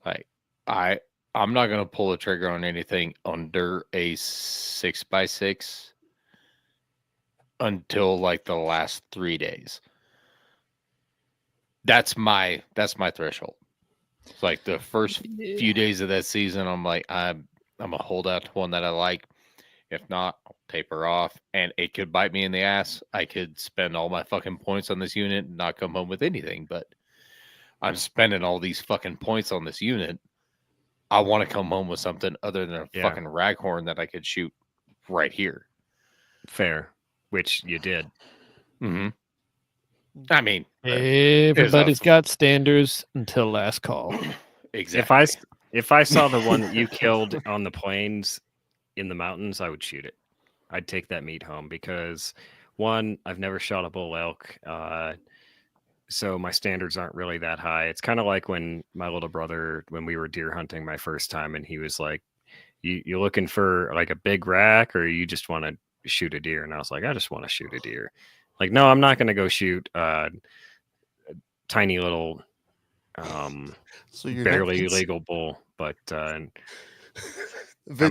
Like I'm not gonna pull the trigger on anything under a 6x6 until like the last 3 days. That's my threshold. It's like the first few days of that season, I'm like, I'm gonna hold out to one that I like. If not, I'll taper off, and it could bite me in the ass. I could spend all my fucking points on this unit and not come home with anything, but I'm spending all these fucking points on this unit. I want to come home with something other than a Yeah. fucking raghorn that I could shoot right here. fair, which you did. Mm-hmm. I mean, Everybody's got standards until last call. exactly. If I saw the one that you killed on the plains in the mountains, I would shoot it. I'd take that meat home because one, I've never shot a bull elk, so my standards aren't really that high. It's kind of like when my little brother, when we were deer hunting my first time, and he was like, "You looking for like a big rack, or you just want to shoot a deer?" And I was like, "I just want to shoot a deer." Like, no, I'm not going to go shoot a tiny little, So you're barely legal bull, but Vince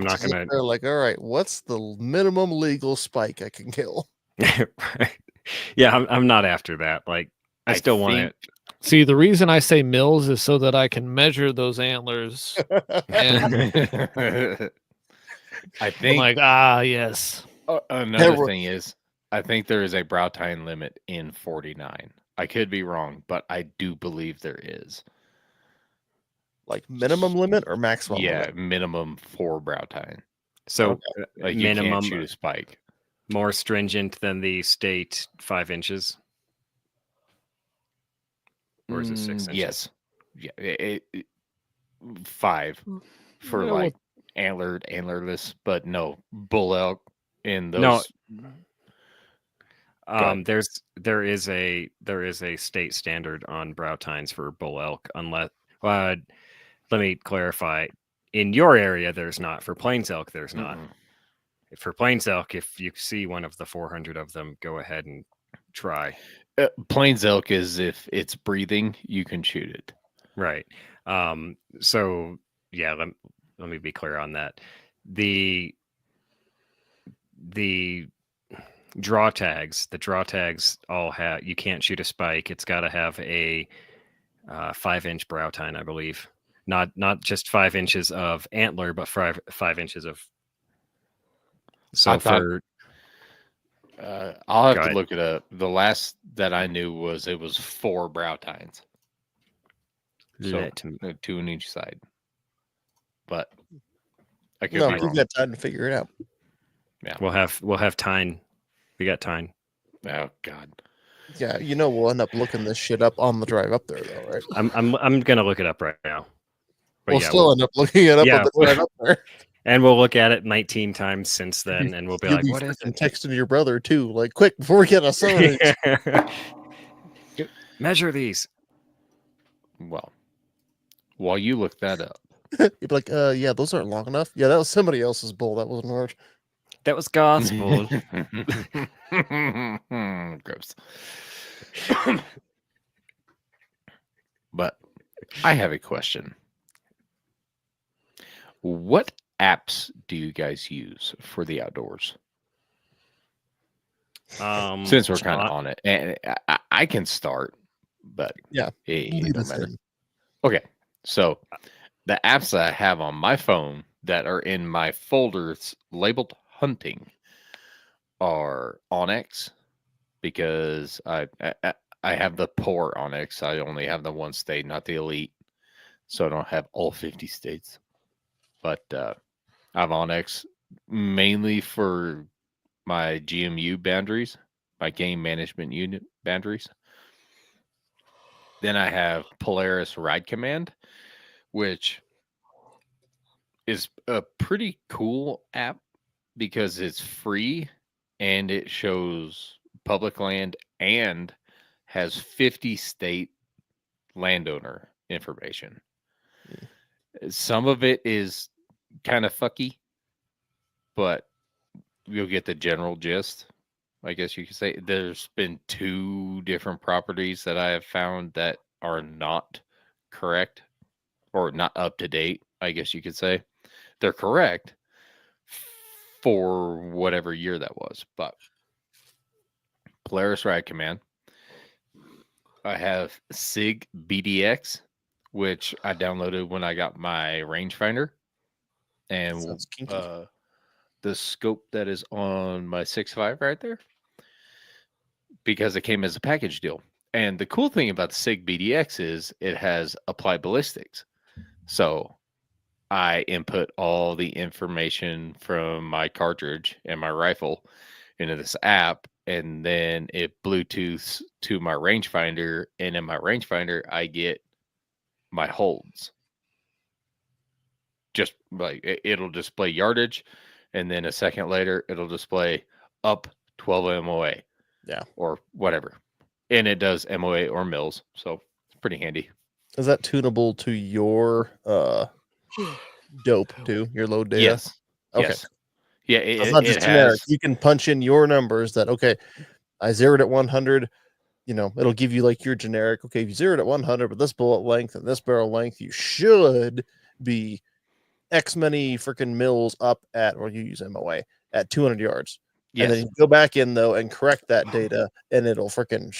not is up gonna- there like, all right, what's the minimum legal spike I can kill? right. Yeah, I'm not after that. Like, I still want it. See, the reason I say mills is so that I can measure those antlers. And I I'm think like, yes. another thing is, I think there is a brow tine limit in 49. I could be wrong, but I do believe there is. Like minimum limit or maximum Yeah, limit? minimum for brow tine. So Like you minimum can't shoot a spike. more stringent than the state 5 inches, or is it 6 inches? Yes. Yeah, 5 for Yeah, like antlered, antlerless, but no bull elk in those. No. ahead. There is a state standard on brow tines for bull elk, unless let me clarify. In your area, there's not. For plains elk, there's not. For plains elk, if you see one of the 400 of them, go ahead and try. Plains elk is if it's breathing, you can shoot it. Right. So yeah, let me be clear on that. The draw tags all have, you can't shoot a spike. It's got to have a 5-inch brow tine, I believe. Not just 5 inches of antler, but 5 inches of. So I'll have to look it up. The last that I knew was it was 4 brow tines. So 2 on each side. But I could be you've wrong. got time to figure it out. Yeah. We'll have tine. We got tine. Oh God. Yeah, we'll end up looking this shit up on the drive up there, though, right? I'm gonna look it up right now. But We'll still end up looking it up on the drive up there. And we'll look at it 19 times since then, and we'll be like, "What is it?" Texting your brother too, like, quick before we get a summary. Measure these. Well, while you look that up, You'd be like, yeah, those aren't long enough. Yeah, that was somebody else's bull. That wasn't ours. That was gospel. gross. But I have a question. What apps do you guys use for the outdoors? Since we're kind of on it, and I can start, but Yeah, it lead don't us matter. in. Okay, so the apps that I have on my phone that are in my folders labeled hunting are Onyx, because I have the poor Onyx. I only have the one state, not the elite, so I don't have all 50 states. But I have Onyx mainly for my GMU boundaries, my game management unit boundaries. Then I have Polaris Ride Command, which is a pretty cool app because it's free and it shows public land and has 50 state landowner information. Some of it is kind of fucky, but you'll get the general gist. I guess you could say there's been 2 different properties that I have found that are not correct or not up to date. I guess you could say they're correct for whatever year that was, but Polaris Ride Command. I have SIG BDX, which I downloaded when I got my rangefinder, and Sounds kinky. the scope that is on my 6.5 right there, because it came as a package deal. And the cool thing about the SIG BDX is it has applied ballistics. So I input all the information from my cartridge and my rifle into this app, and then it Bluetooths to my rangefinder. And in my rangefinder, I get my holds. Just like it'll display yardage, and then a second later, it'll display up 12 MOA. Yeah. Or whatever. And it does MOA or mils. So it's pretty handy. Is that tunable to your dope too? Your load data? Yes. Okay. Yes. Yeah, So it's not just generic. You can punch in your numbers that, okay, I zeroed at 100. You know, it'll give you like your generic, okay, if you zeroed at 100 with this bullet length and this barrel length, you should be X many freaking mils up at, or you use MOA, at 200 yards. Yes. And then you go back in though and correct that data, and it'll freaking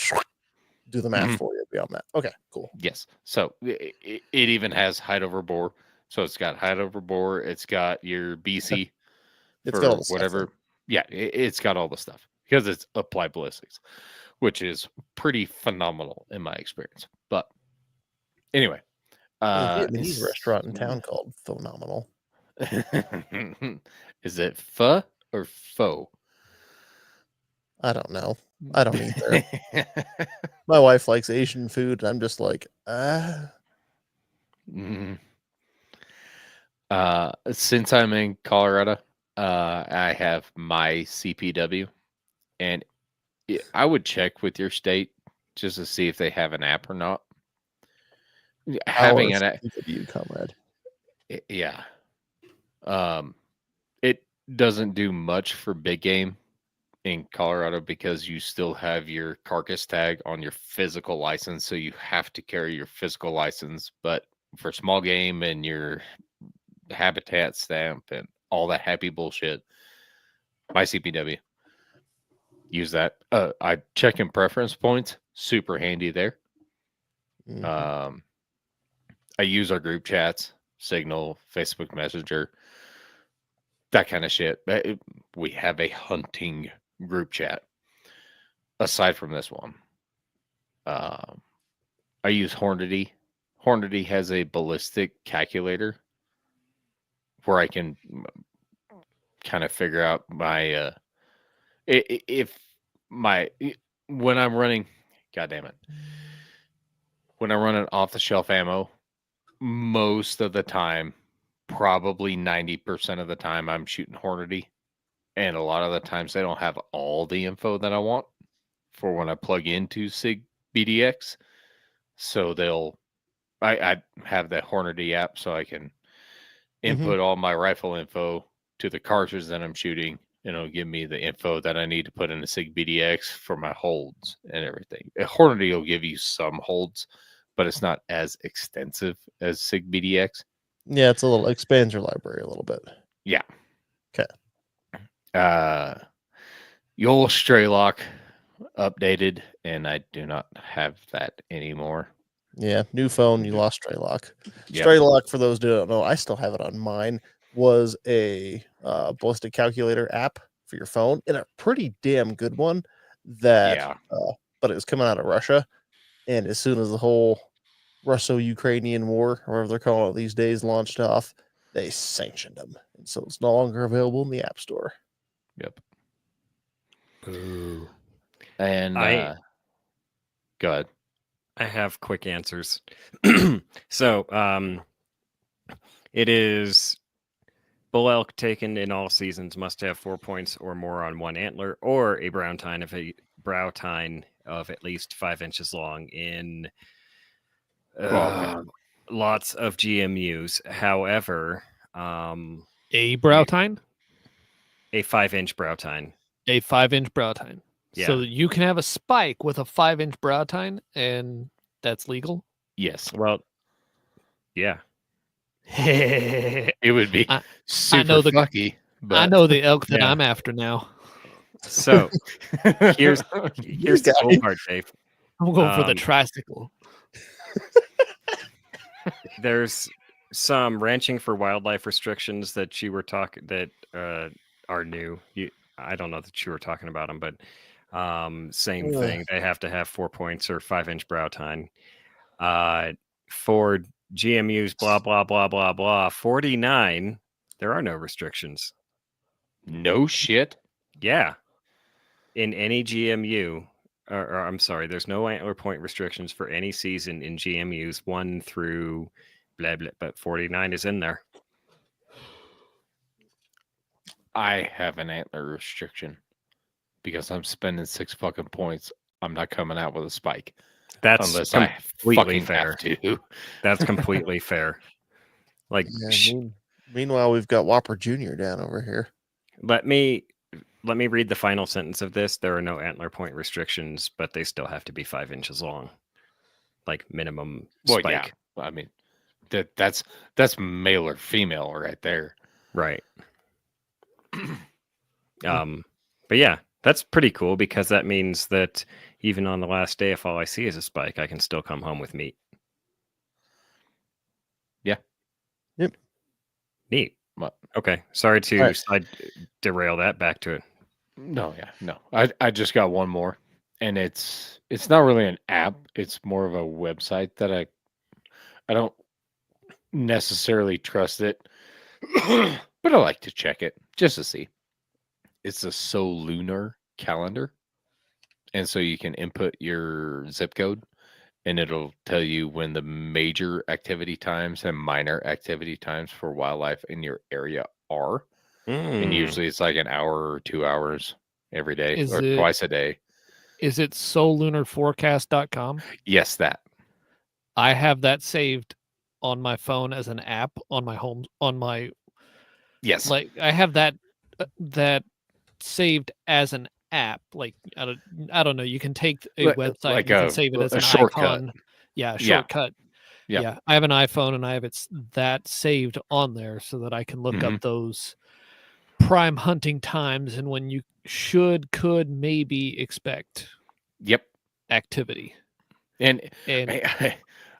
do the math for you beyond that. Okay, cool. Yes. So it even has height over bore. So it's got height over bore. It's got your BC It's for got all the stuff whatever. then. Yeah, it's got all the stuff because it's applied ballistics, which is pretty phenomenal in my experience. But anyway, There's a Vietnamese restaurant in town called Phenomenal. Is it pho or faux? I don't know. I don't eat there. My wife likes Asian food, and I'm just like, Since I'm in Colorado, I have my CPW, and I would check with your state just to see if they have an app or not. Having an app, CPW, comrade. yeah. It doesn't do much for big game in Colorado because you still have your carcass tag on your physical license, so you have to carry your physical license. But for small game and your habitat stamp and all that happy bullshit, my CPW, use that. I check in preference points, super handy there. Mhm. I use our group chats, Signal, Facebook Messenger, that kind of shit. We have a hunting group chat. Aside from this one, I use Hornady. Hornady has a ballistic calculator where I can kind of figure out my when I'm running. God damn it! When I'm running off the shelf ammo, most of the time, probably 90% of the time, I'm shooting Hornady, and a lot of the times they don't have all the info that I want for when I plug into SIG BDX. So they'll I have the Hornady app, so I can input all my rifle info to the cartridge that I'm shooting, and it'll give me the info that I need to put in the SIG BDX for my holds and everything. Hornady will give you some holds, but it's not as extensive as SIG BDX. Yeah, it's a little expands your library a little bit. Yeah. Okay. Your Stray Lock updated, and I do not have that anymore. Yeah, new phone, you lost Stray Lock. Yep. Stray Lock, for those who don't know, I still have it on mine, was a ballistic calculator app for your phone, and a pretty damn good one. But it was coming out of Russia, and as soon as the whole Russo-Ukrainian war, or whatever they're calling it these days, launched off, they sanctioned them, and so it's no longer available in the App Store. Yep. Ooh. And go ahead. I have quick answers. So, it is bull elk taken in all seasons must have 4 points or more on one antler, or a brow tine of at least 5 inches long in lots of GMUs. However, A brow tine? A 5-inch brow tine. A 5-inch brow tine. Yeah. So you can have a spike with a 5-inch brow tine, and that's legal? Yes. Well, yeah. It would be super fucky. But I know the elk that I'm after now. So here's the cool part, Dave. I'm going for the tricycle. There's some ranching for wildlife restrictions that you were talking that are new. I don't know that you were talking about them, but same thing. They have to have 4 points or 5-inch brow tine. For GMUs, blah blah blah blah blah. 49. There are no restrictions. No shit. Yeah. In any GMU, or I'm sorry, there's no antler point restrictions for any season in GMUs 1 through blah blah, but 49 is in there. I have an antler restriction because I'm spending 6 fucking points. I'm not coming out with a spike. That's unless I completely fucking fair. have to. That's completely fair. Like, meanwhile, we've got Whopper Jr. down over here. Let me read the final sentence of this. There are no antler point restrictions, but they still have to be 5 inches long, like minimum spike. Well, yeah. I mean, that's male or female right there. Right. But yeah, that's pretty cool because that means that even on the last day, if all I see is a spike, I can still come home with meat. Yeah. Yep. Neat. What? Okay. Sorry to derail that. Back to it. No. I just got one more, and it's not really an app. It's more of a website that I don't necessarily trust it, but I like to check it just to see. It's a Solunar calendar, and so you can input your zip code, and it'll tell you when the major activity times and minor activity times for wildlife in your area are. And usually it's like an hour or 2 hours every day or twice a day. Is it solunarforecast.com? Yes, that. I have that saved on my phone as an app on my home on my like I have that saved as an app. Like I don't know, you can take a website like you can save it as a an shortcut. Icon. Yeah, shortcut. Yeah. I have an iPhone and I have that saved on there so that I can look up those prime hunting times and when you could maybe expect activity. And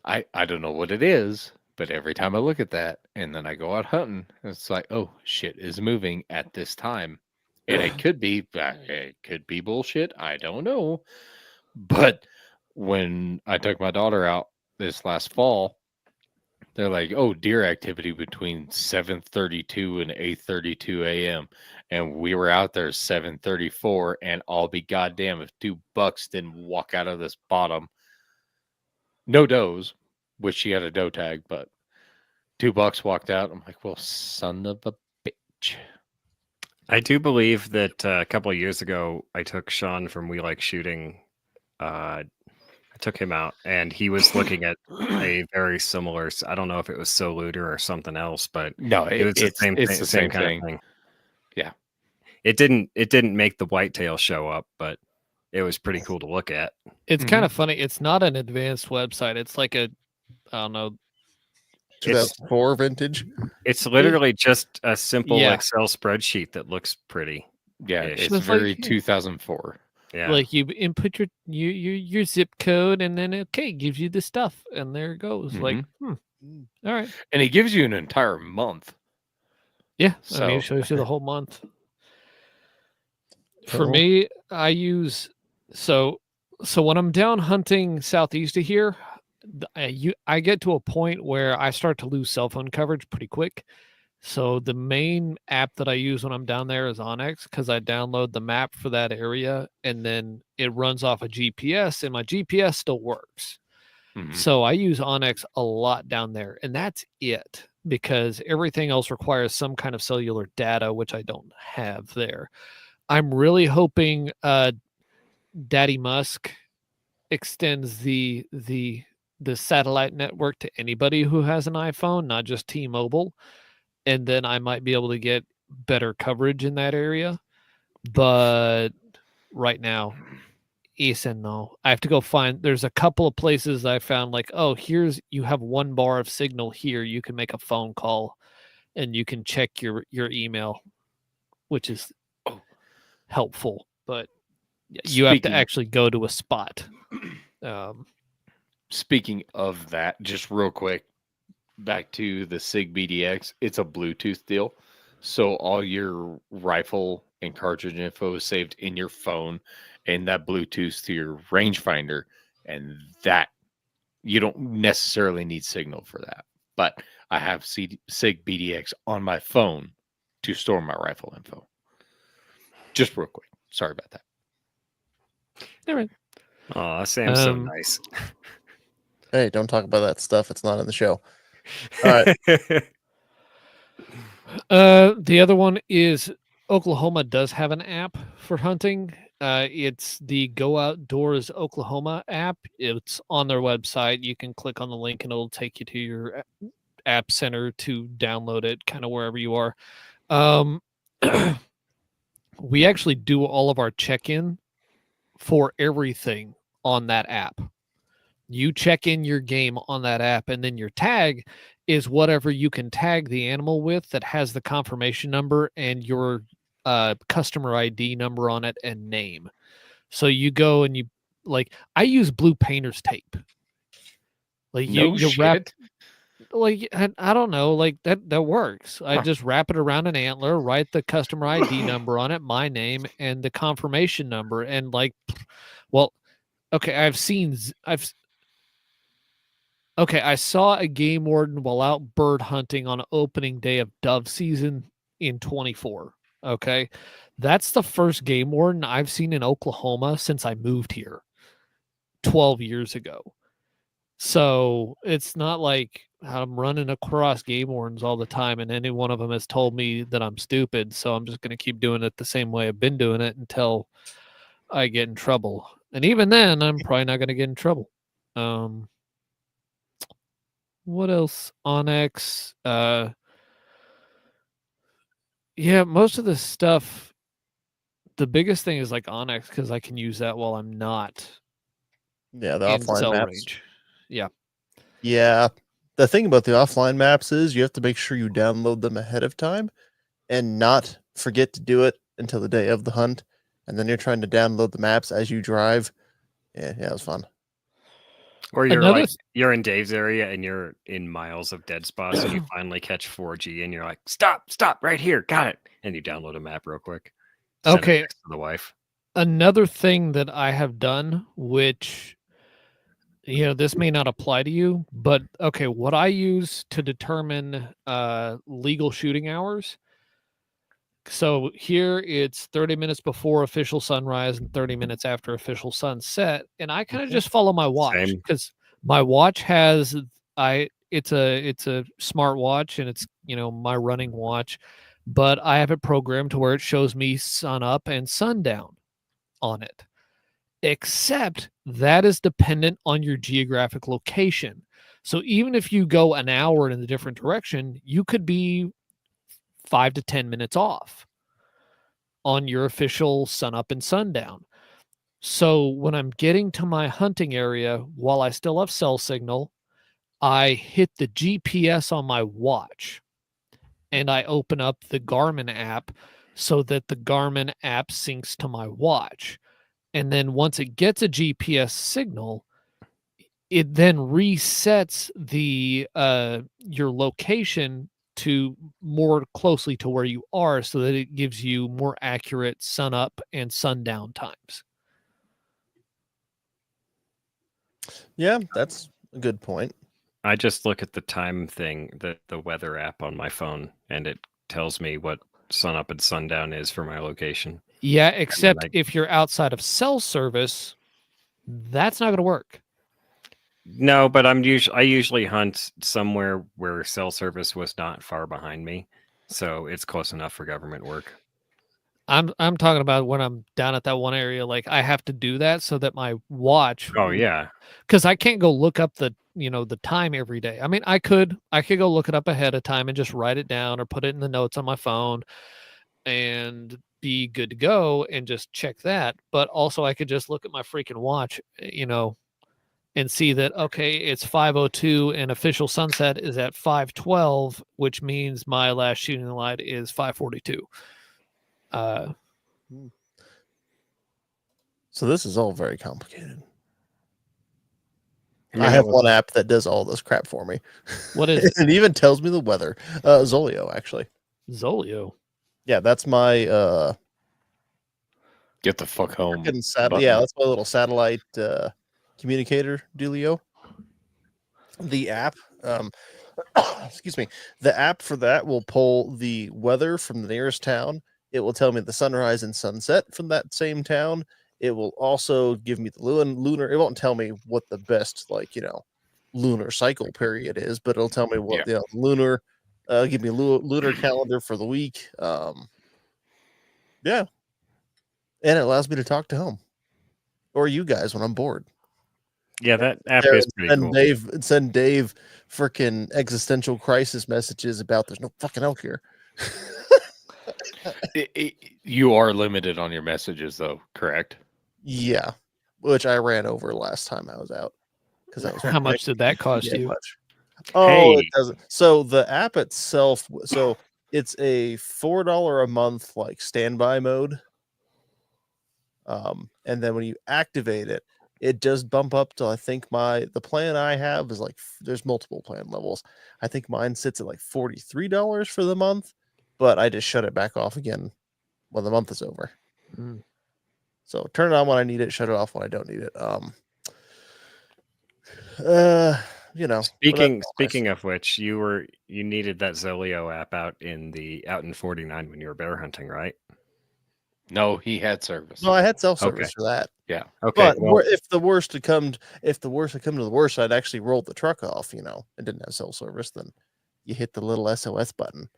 I don't know what it is, but every time I look at that and then I go out hunting, it's like, oh, shit is moving at this time. And it could be bullshit. I don't know. But when I took my daughter out this last fall, they're like, oh, deer activity between 7:32 and 8:32 a.m. And we were out there 7:34, and I'll be goddamn if 2 bucks didn't walk out of this bottom. No does, which she had a doe tag, but 2 bucks walked out. I'm like, well, son of a bitch. I do believe that a couple of years ago, I took Sean from We Like Shooting. I took him out, and he was looking at a very similar. I don't know if it was So Looter or something else, but No, it was the same it's thing, the same same kind thing. of thing. Yeah. It didn't make the whitetail show up, but it was pretty cool to look at. It's kind of funny. It's not an advanced website. It's like a, I don't know. 2004 vintage. It's literally just a simple Yeah. Excel spreadsheet that looks pretty. Yeah, Ish. it's It's very like- 2004. Yeah. Like you input your zip code, and then okay, gives you the stuff, and there it goes. Like, all right, And it gives you an entire month. yeah. I So- mean, it shows you the whole month. For Cool. me, I use so when I'm down hunting southeast of here, I get to a point where I start to lose cell phone coverage pretty quick. So the main app that I use when I'm down there is Onyx, because I download the map for that area, and then it runs off a GPS, and my GPS still works. Mhm. So I use Onyx a lot down there, and that's it, because everything else requires some kind of cellular data, which I don't have there. I'm really hoping Daddy Musk extends the satellite network to anybody who has an iPhone, not just T-Mobile, and then I might be able to get better coverage in that area. But right now, yes and no. I have to go find. There's a couple of places I found, like, oh, you have 1 bar of signal here. You can make a phone call, and you can check your email, which is helpful. But you have to Speaking- actually go to a spot. Speaking of that, just real quick, back to the SIG BDX, it's a Bluetooth deal. So all your rifle and cartridge info is saved in your phone, and that Bluetooth to your rangefinder, and that you don't necessarily need signal for that. But I have SIG BDX on my phone to store my rifle info. Just real quick. Sorry about that. All right. Oh, Sam's so Um, nice. Hey, don't talk about that stuff. It's not in the show. All right. The other one is Oklahoma does have an app for hunting. It's the Go Outdoors Oklahoma app. It's on their website. You can click on the link and it'll take you to your app center to download it, kind of wherever you are. We actually do all of our check-in for everything on that app. You check in your game on that app, and then your tag is whatever you can tag the animal with that has the confirmation number and your customer ID number on it and name. So you go and I use blue painter's tape. Like No you wrap, shit. like I don't know, like that works. I just wrap it around an antler, write the customer ID number on it, my name, and the confirmation number, and okay, I saw a game warden while out bird hunting on opening day of dove season in 24. Okay. That's the first game warden I've seen in Oklahoma since I moved here 12 years ago. So it's not like I'm running across game wardens all the time, and any one of them has told me that I'm stupid. So I'm just going to keep doing it the same way I've been doing it until I get in trouble. And even then, I'm probably not going to get in trouble. What else? Onyx. Yeah, most of the stuff. The biggest thing is like Onyx, because I can use that while I'm not Yeah, the in offline cell maps. range. Yeah. Yeah. The thing about the offline maps is you have to make sure you download them ahead of time and not forget to do it until the day of the hunt. And then you're trying to download the maps as you drive. Yeah, it was fun. Or you're Another like you're in Dave's area and you're in miles of dead spots and you finally catch 4G and you're like, stop, right here, got it. And you download a map real quick. Send it Okay. next to the wife. Another thing that I have done, which this may not apply to you, but okay, what I use to determine legal shooting hours. So here it's 30 minutes before official sunrise and 30 minutes after official sunset, and I kind of just follow my watch Same. because my watch has it's a smart watch, and it's my running watch, but I have it programmed to where it shows me sun up and sundown on it. except that is dependent on your geographic location. So even if you go an hour in a different direction, you could be 5 to 10 minutes off on your official sunup and sundown. So when I'm getting to my hunting area, while I still have cell signal, I hit the GPS on my watch and I open up the Garmin app so that the Garmin app syncs to my watch. And then once it gets a GPS signal, it then resets the your location to more closely to where you are so that it gives you more accurate sunup and sundown times. Yeah, that's a good point. I just look at the time thing, the weather app on my phone, and it tells me what sunup and sundown is for my location. Yeah, except I- if you're outside of cell service, that's not going to work. No, but I usually hunt somewhere where cell service was not far behind me, so it's close enough for government work. I'm talking about when I'm down at that one area, like I have to do that so that my watch. Oh yeah, Because I can't go look up the the time every day. I mean, I could go look it up ahead of time and just write it down or put it in the notes on my phone and be good to go and just check that. But also I could just look at my freaking watch, and see that okay, it's 5:02 and official sunset is at 5:12, which means my last shooting light is 5:42. So this is all very complicated. I mean, I have one app that does all this crap for me. What is it? It even tells me the weather. Zolio, actually. Zolio? Yeah, that's my Get the fuck home. yeah, that's my little satellite communicator dealio. The app, excuse me, the app for that will pull the weather from the nearest town. It will tell me the sunrise and sunset from that same town. It will also give me the lunar. It won't tell me what the best, lunar cycle period is, but it'll tell me what lunar. Give me a lunar calendar for the week. Yeah, and it allows me to talk to home or you guys when I'm bored. Yeah, that app is pretty cool. Send Dave freaking existential crisis messages about there's no fucking elk here. You are limited on your messages, though, correct? Yeah, which I ran over last time I was out because that was How much did that cost you? Much. Oh, it doesn't. So the app itself, so it's a $4 a month like standby mode. And then when you activate it, it does bump up to I think the plan I have is like there's multiple plan levels. I think mine sits at like $43 for the month, but I just shut it back off again when the month is over. Mm. So turn it on when I need it, shut it off when I don't need it. Speaking of which, you needed that Zolio app out in 49 when you were bear hunting, right? No, he had service. No, I had self service for that. Yeah. Okay. But if the worst had come to the worst, I'd actually rolled the truck off, and didn't have cell service, then you hit the little SOS button.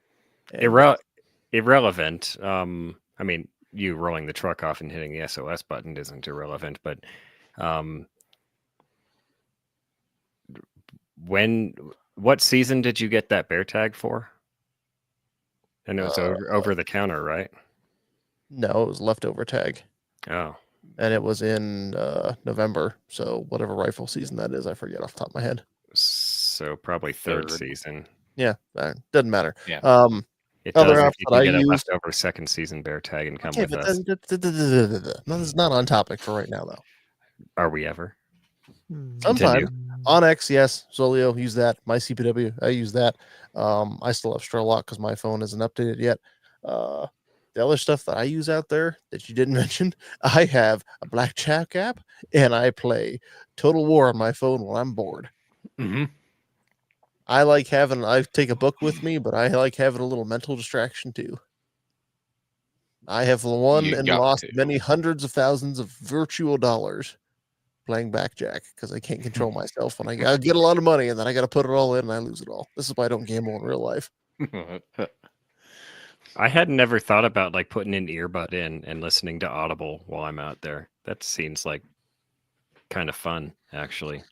Irrelevant. I mean, you rolling the truck off and hitting the SOS button isn't irrelevant, but what season did you get that bear tag for? And it was over the counter, right? No, it was leftover tag. Oh. And it was in November, so whatever rifle season that is, I forget off the top of my head. So probably third season. Yeah, doesn't matter. Yeah. It does if you can get a leftover second season bear tag and come with us. No, this is not on topic for right now, though. Are we ever? Sometimes. Onyx, yes. Zolio, use that. My CPW, I use that. I still have Strellock because my phone isn't updated yet. The other stuff that I use out there that you didn't mention, I have a blackjack app and I play Total War on my phone when I'm bored. Mm-hmm. I take a book with me, but I like having a little mental distraction too. I have won and lost many hundreds of thousands of virtual dollars playing blackjack because I can't control myself when I get a lot of money and then I got to put it all in and I lose it all. This is why I don't gamble in real life. I had never thought about like putting an earbud in and listening to Audible while I'm out there. That seems like kind of fun, actually.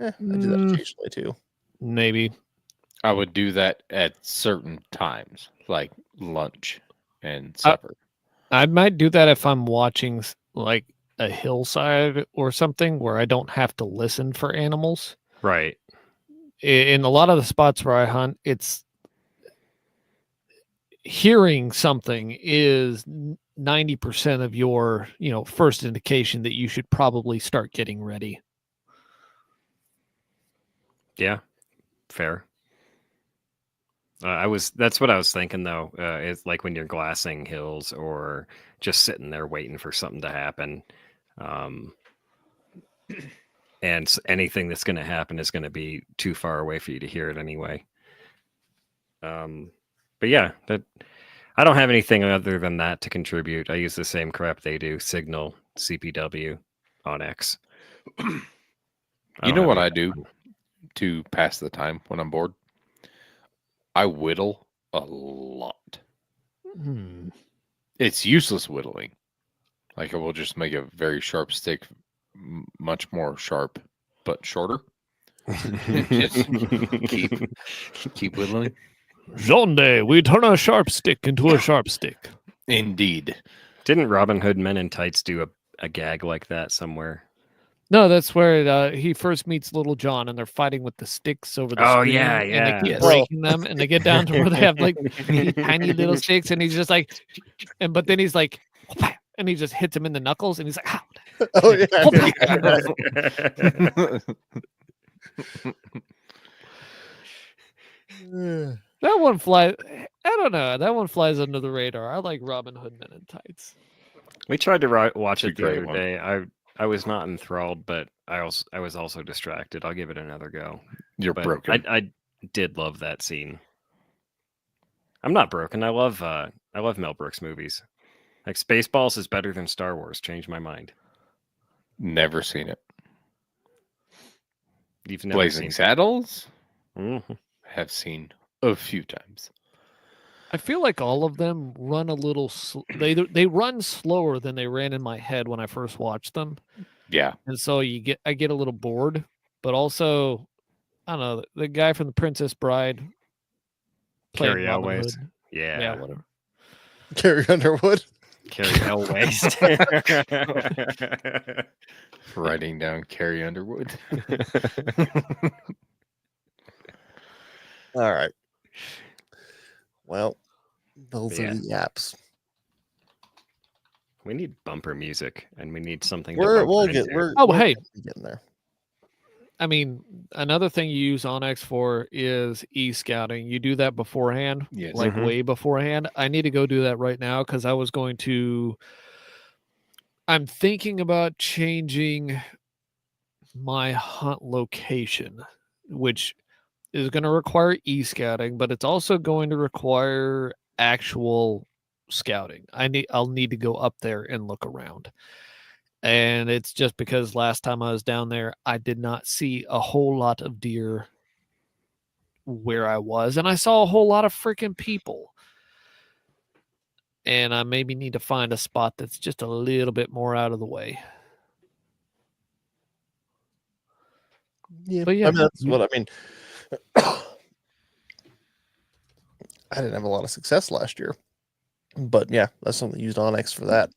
I do that occasionally too. Maybe. I would do that at certain times, like lunch and supper. I might do that if I'm watching like a hillside or something where I don't have to listen for animals. Right. In a lot of the spots where I hunt, it's hearing something is 90% of your, first indication that you should probably start getting ready. Yeah. Fair. That's what I was thinking though. It's like when you're glassing hills or just sitting there waiting for something to happen. And anything that's going to happen is going to be too far away for you to hear it anyway. But yeah, I don't have anything other than that to contribute. I use the same crap they do: Signal, CPW, Onyx. You know what I do to pass the time when I'm bored? I whittle a lot. It's useless whittling. Like I will just make a very sharp stick, much more sharp, but shorter. Just keep whittling. Zonde, we turn a sharp stick into a sharp stick. Indeed. Didn't Robin Hood Men in Tights do a gag like that somewhere? No, that's where he first meets Little John, and they're fighting with the sticks over the screen. Yeah, And yeah. they keep breaking them, and they get down to where they have like tiny little sticks, and he's just like, but then he's like, and he just hits him in the knuckles, and he's like, ow. Oh yeah. That one flies. I don't know. That one flies under the radar. I like Robin Hood Men in Tights. We tried to watch It's a it the great other one. day. I was not enthralled, but I was also distracted. I'll give it another go. You're But broken. I did love that scene. I'm not broken. I love Mel Brooks movies. Like Spaceballs is better than Star Wars. Changed my mind. Never seen it. You've never Blazing seen Saddles? Mhm. Have seen a few times. I feel like all of them run a little. They run slower than they ran in my head when I first watched them, Yeah. and so I get a little bored. But also, I don't know, the guy from The Princess Bride playing Carrie Robin Elways. Hood. Yeah. Yeah, whatever. Carrie Underwood. Carrie Elways. Writing down Carrie Underwood. All right. Well, those Yeah. are the apps. We need bumper music, and we need something. We're we're getting there. I mean, another thing you use Onyx for is e-scouting. You do that beforehand, Yes. like Mhm. way beforehand. I need to go do that right now because I'm thinking about changing my hunt location, which is going to require e-scouting, but it's also going to require actual scouting. I'll need to go up there and look around. And it's just because last time I was down there, I did not see a whole lot of deer where I was, and I saw a whole lot of freaking people. And I maybe need to find a spot that's just a little bit more out of the way. Yeah, But yeah, I mean, that's what I mean. I didn't have a lot of success last year, but yeah, that's something used Onyx for that.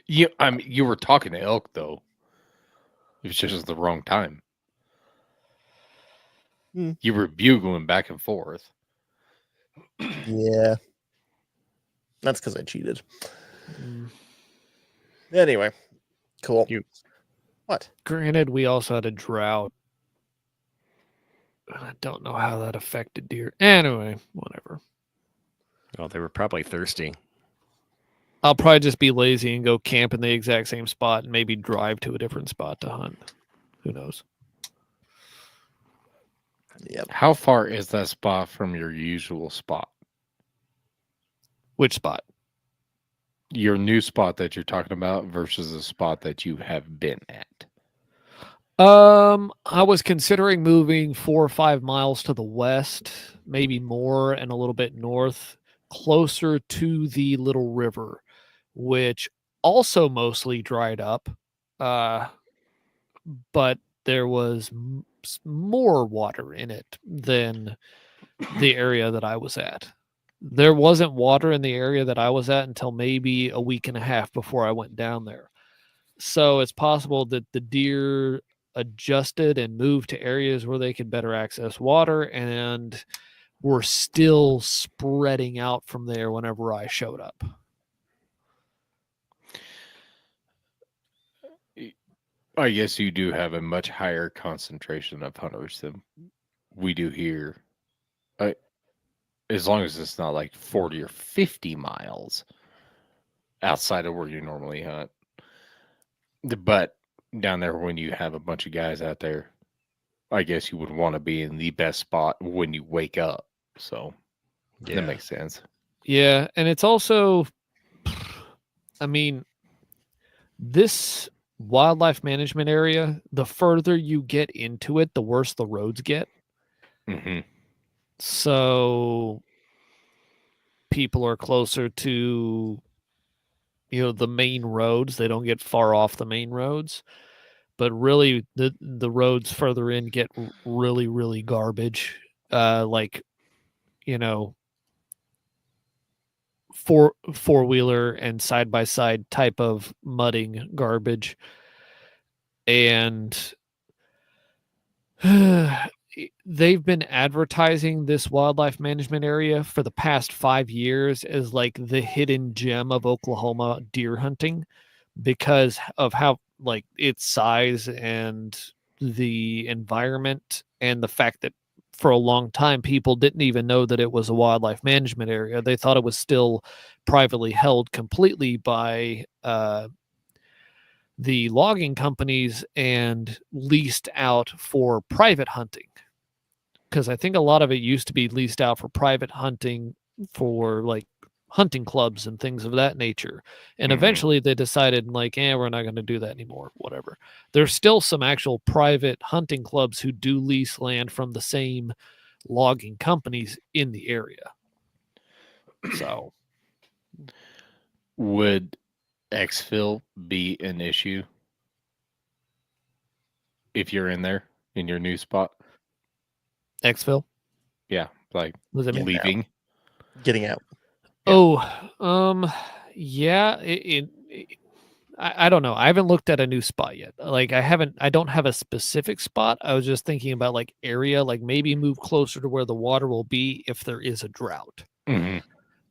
Yeah, I mean, you were talking to elk though. It was just the wrong time. You were bugling back and forth. Yeah, that's because I cheated. Anyway, cool. What? Granted, we also had a drought. I don't know how that affected deer. Anyway, whatever. Oh, they were probably thirsty. I'll probably just be lazy and go camp in the exact same spot and maybe drive to a different spot to hunt. Who knows? Yep. How far is that spot from your usual spot? Which spot? Your new spot that you're talking about versus the spot that you have been at. I was considering moving 4 or 5 miles to the west, maybe more, and a little bit north, closer to the little river, which also mostly dried up, but there was more water in it than the area that I was at. There wasn't water in the area that I was at until maybe a week and a half before I went down there. So it's possible that the deer adjusted and moved to areas where they could better access water and were still spreading out from there whenever I showed up. I guess you do have a much higher concentration of hunters than we do here. As long as it's not like 40 or 50 miles outside of where you normally hunt. But down there, when you have a bunch of guys out there, I guess you would want to be in the best spot when you wake up. So that makes sense. Yeah, and it's also, I mean, this wildlife management area, the further you get into it, the worse the roads get. Mm-hmm. So people are closer to, the main roads. They don't get far off the main roads. But really, the roads further in get really, really garbage. Like, four-wheeler and side-by-side type of mudding garbage. And they've been advertising this wildlife management area for the past 5 years as like the hidden gem of Oklahoma deer hunting because of how like its size and the environment and the fact that for a long time people didn't even know that it was a wildlife management area. They thought it was still privately held completely by the logging companies and leased out for private hunting. Because I think a lot of it used to be leased out for private hunting for like hunting clubs and things of that nature. And eventually they decided like, we're not going to do that anymore, whatever. There's still some actual private hunting clubs who do lease land from the same logging companies in the area. So would exfil be an issue if you're in there in your new spot? Exfil? Yeah, like What does that mean? leaving. Getting out. Oh, yeah. I don't know. I haven't looked at a new spot yet. Like I don't have a specific spot. I was just thinking about like area, like maybe move closer to where the water will be if there is a drought. Mm-hmm.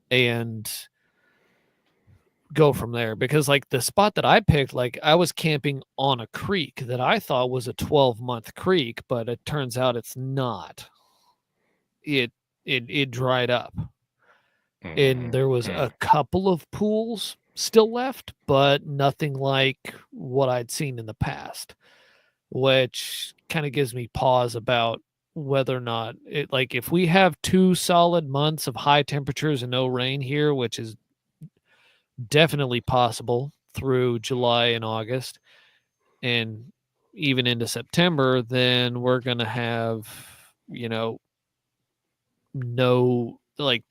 And go from there, because like the spot that I picked, like I was camping on a creek that I thought was a 12-month creek, but it turns out it's not. It dried up. And there was a couple of pools still left, but nothing like what I'd seen in the past, which kind of gives me pause about whether or not it, like if we have 2 solid months of high temperatures and no rain here, which is definitely possible through July and August and even into September, then we're going to have, no, like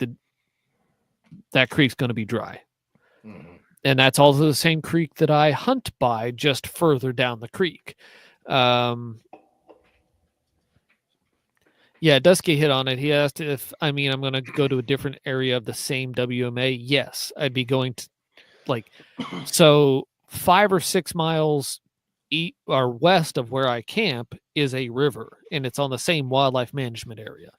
that creek's going to be dry. Mm-hmm. And that's also the same creek that I hunt by, just further down the creek. Yeah, Dusky hit on it. He asked if, I'm going to go to a different area of the same WMA. Yes, I'd be going to, like, so 5 or 6 miles east or west of where I camp is a river, and it's on the same wildlife management area.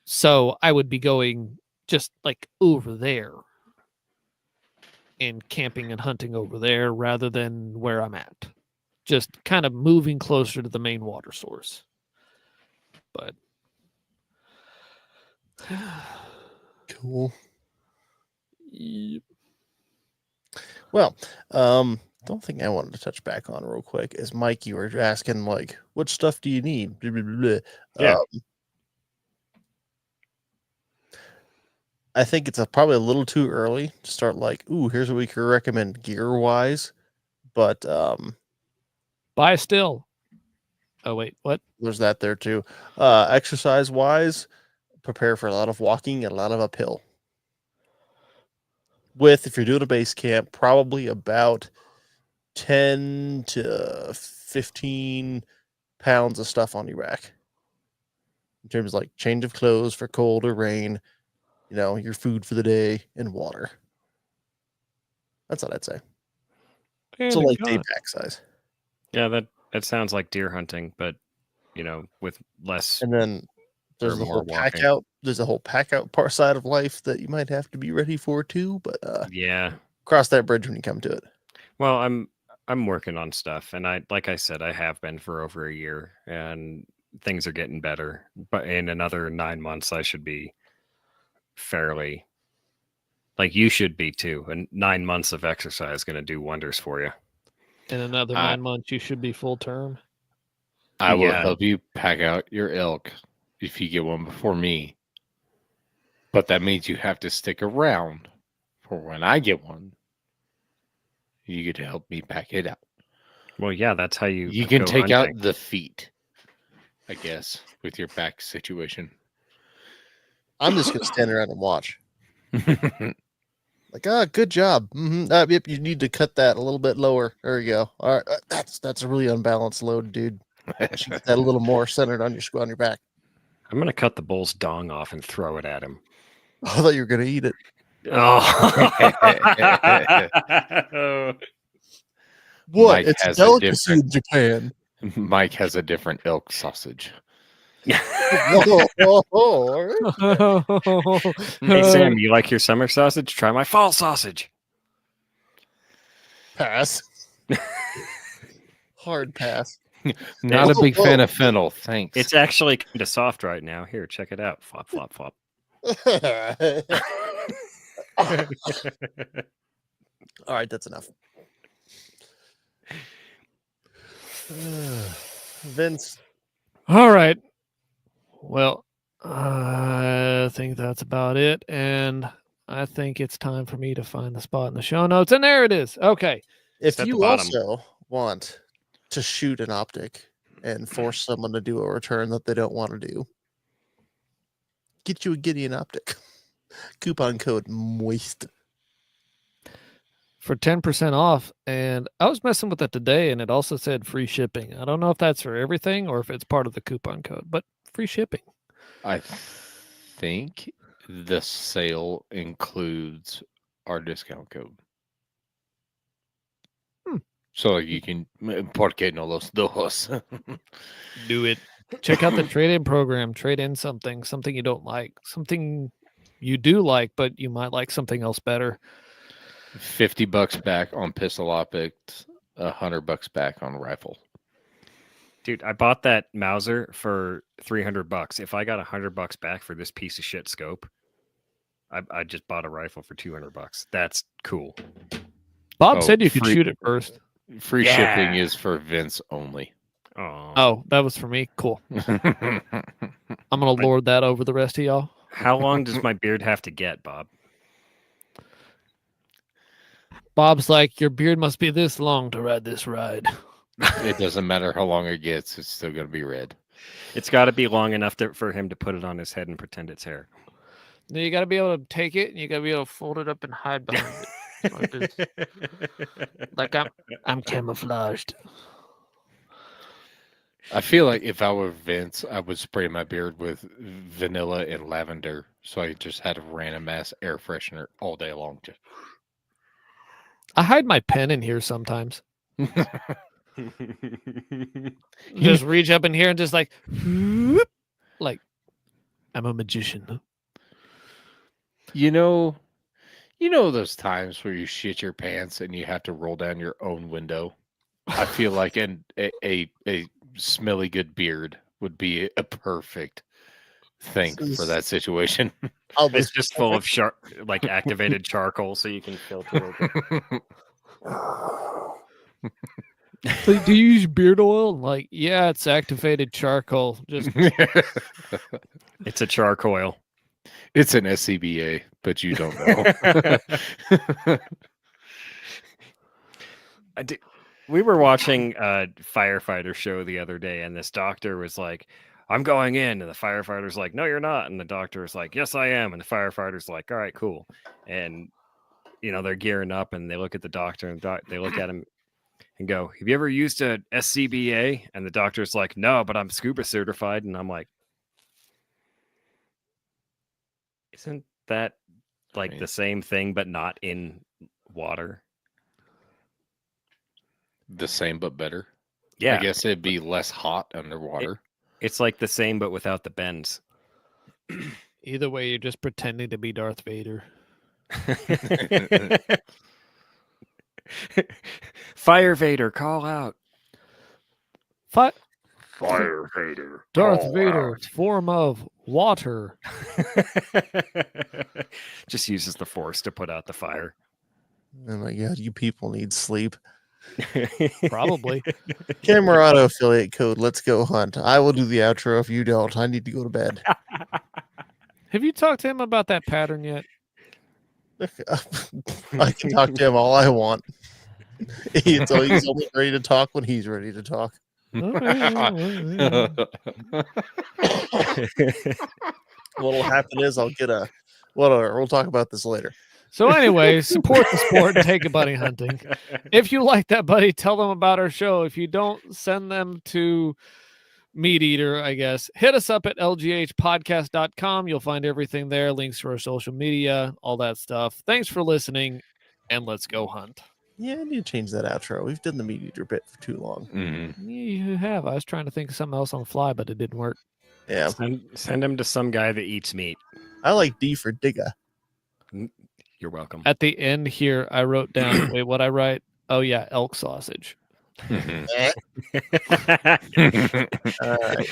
So I would be going just like over there and camping and hunting over there rather than where I'm at. Just kind of moving closer to the main water source. But cool. Yep. Well, don't think I wanted to touch back on real quick is Mike, you were asking like, what stuff do you need? Blah, blah, blah. Yeah. I think it's probably a little too early to start like, here's what we could recommend gear wise, but buy still. Oh wait, what? There's that there too. Exercise wise, prepare for a lot of walking and a lot of uphill. with, if you're doing a base camp, probably about 10 to 15 pounds of stuff on your back. In terms of like change of clothes for cold or rain, your food for the day, and water. That's what I'd say. And So a like day gun. pack size. Yeah, that sounds like deer hunting, but with less And then there's or the more whole pack walking. out. There's a whole pack out part side of life that you might have to be ready for too. But Yeah. cross that bridge when you come to it. Well, I'm working on stuff, and like I said, I have been for over a year, and things are getting better. But in another 9 months, I should be fairly, like you should be too. And 9 months of exercise is going to do wonders for you. In another I- 9 months, you should be full term. I will Yeah. help you pack out your elk if you get one before me. But that means you have to stick around for when I get one. You get to help me pack it out. Well, yeah, that's how you can go take hunting. out the feet, I guess, with your back situation. I'm just gonna stand around and watch. Like, good job. Yep, you need to cut that a little bit lower. There you go. All right, that's a really unbalanced load, dude. You should get that a little more centered on your back. I'm gonna cut the bull's dong off and throw it at him. I thought you were gonna eat it. Oh. What? Mike It's a has a delicacy different- in Japan. Mike has a different elk sausage. Whoa, all right. Hey Sam, you like your summer sausage? Try my fall sausage. Pass. Hard pass. Not a big fan of fennel, thanks. It's actually kind of soft right now. Here, check it out. Flop, flop, flop. All right, that's enough. Vince. All right. Well, I think that's about it. And I think it's time for me to find the spot in the show notes. And there it is. Okay. If It's at the you bottom. also want to shoot an optic and force someone to do a return that they don't want to do, get you a Gideon optic. Coupon code MOIST. For 10% off. And I was messing with it today and it also said free shipping. I don't know if that's for everything or if it's part of the coupon code, but free shipping. I think the sale includes our discount code. So you can porque no los dos. Do it. Check out the trade-in program. Trade in something you don't like, something you do like, but you might like something else better. $50 back on pistol optics, $100 back on rifle. Dude, I bought that Mauser for $300. If I got $100 back for this piece of shit scope, I just bought a rifle for $200. That's cool. Bob said you could shoot it first. Free shipping is for Vince only. Oh, that was for me. Cool. I'm gonna lord that over the rest of y'all. How long does my beard have to get, Bob? Bob's like, your beard must be this long to ride this ride. It doesn't matter how long it gets; it's still going to be red. It's got to be long enough for him to put it on his head and pretend it's hair. Then you got to be able to take it and you got to be able to fold it up and hide behind it. Like this. Like I'm camouflaged. I feel like if I were Vince, I would spray my beard with vanilla and lavender, so I just had a random ass air freshener all day long. I hide my pen in here sometimes. Just reach up in here and just like I'm a magician. You know those times where you shit your pants and you have to roll down your own window? I feel like a smelly good beard would be a perfect thing for that situation. It's just full of activated charcoal, so you can filter it. Like, do you use beard oil? Like, yeah, it's activated charcoal. Just It's a charcoal. It's an SCBA, but you don't know. We were watching a firefighter show the other day, and this doctor was like, I'm going in. And the firefighter's like, no, you're not. And the doctor is like, yes, I am. And the firefighter's like, all right, cool. And they're gearing up and they look at the doctor and they look at him and go, "Have you ever used a SCBA?" And the doctor's like, "No, but I'm scuba certified." And I'm like, isn't that like the same thing, but not in water? The same but better. Yeah. I guess it'd be less hot underwater. It's like the same, but without the bends. Either way, you're just pretending to be Darth Vader. Fire Vader, call out. Fire Vader. Darth Vader, form of water. Just uses the force to put out the fire. Oh my god, you people need sleep. Probably. Camerado affiliate code. Let's go hunt. I will do the outro if you don't. I need to go to bed. Have you talked to him about that pattern yet? I can talk to him all I want. He's only ready to talk when he's ready to talk. What'll happen is I'll get a whatever. We'll talk about this later. So anyway, support the sport and take a buddy hunting. If you like that, buddy, tell them about our show. If you don't, send them to Meat Eater, I guess. Hit us up at lghpodcast.com. You'll find everything there, links to our social media, all that stuff. Thanks for listening, and let's go hunt. Yeah, I need to change that outro. We've done the Meat Eater bit for too long. Mm-hmm. You have. I was trying to think of something else on the fly, but it didn't work. Yeah. Send him to some guy that eats meat. I like D for Digga. You're welcome. At the end here, I wrote down, wait, what I write? Oh, yeah, elk sausage. All right.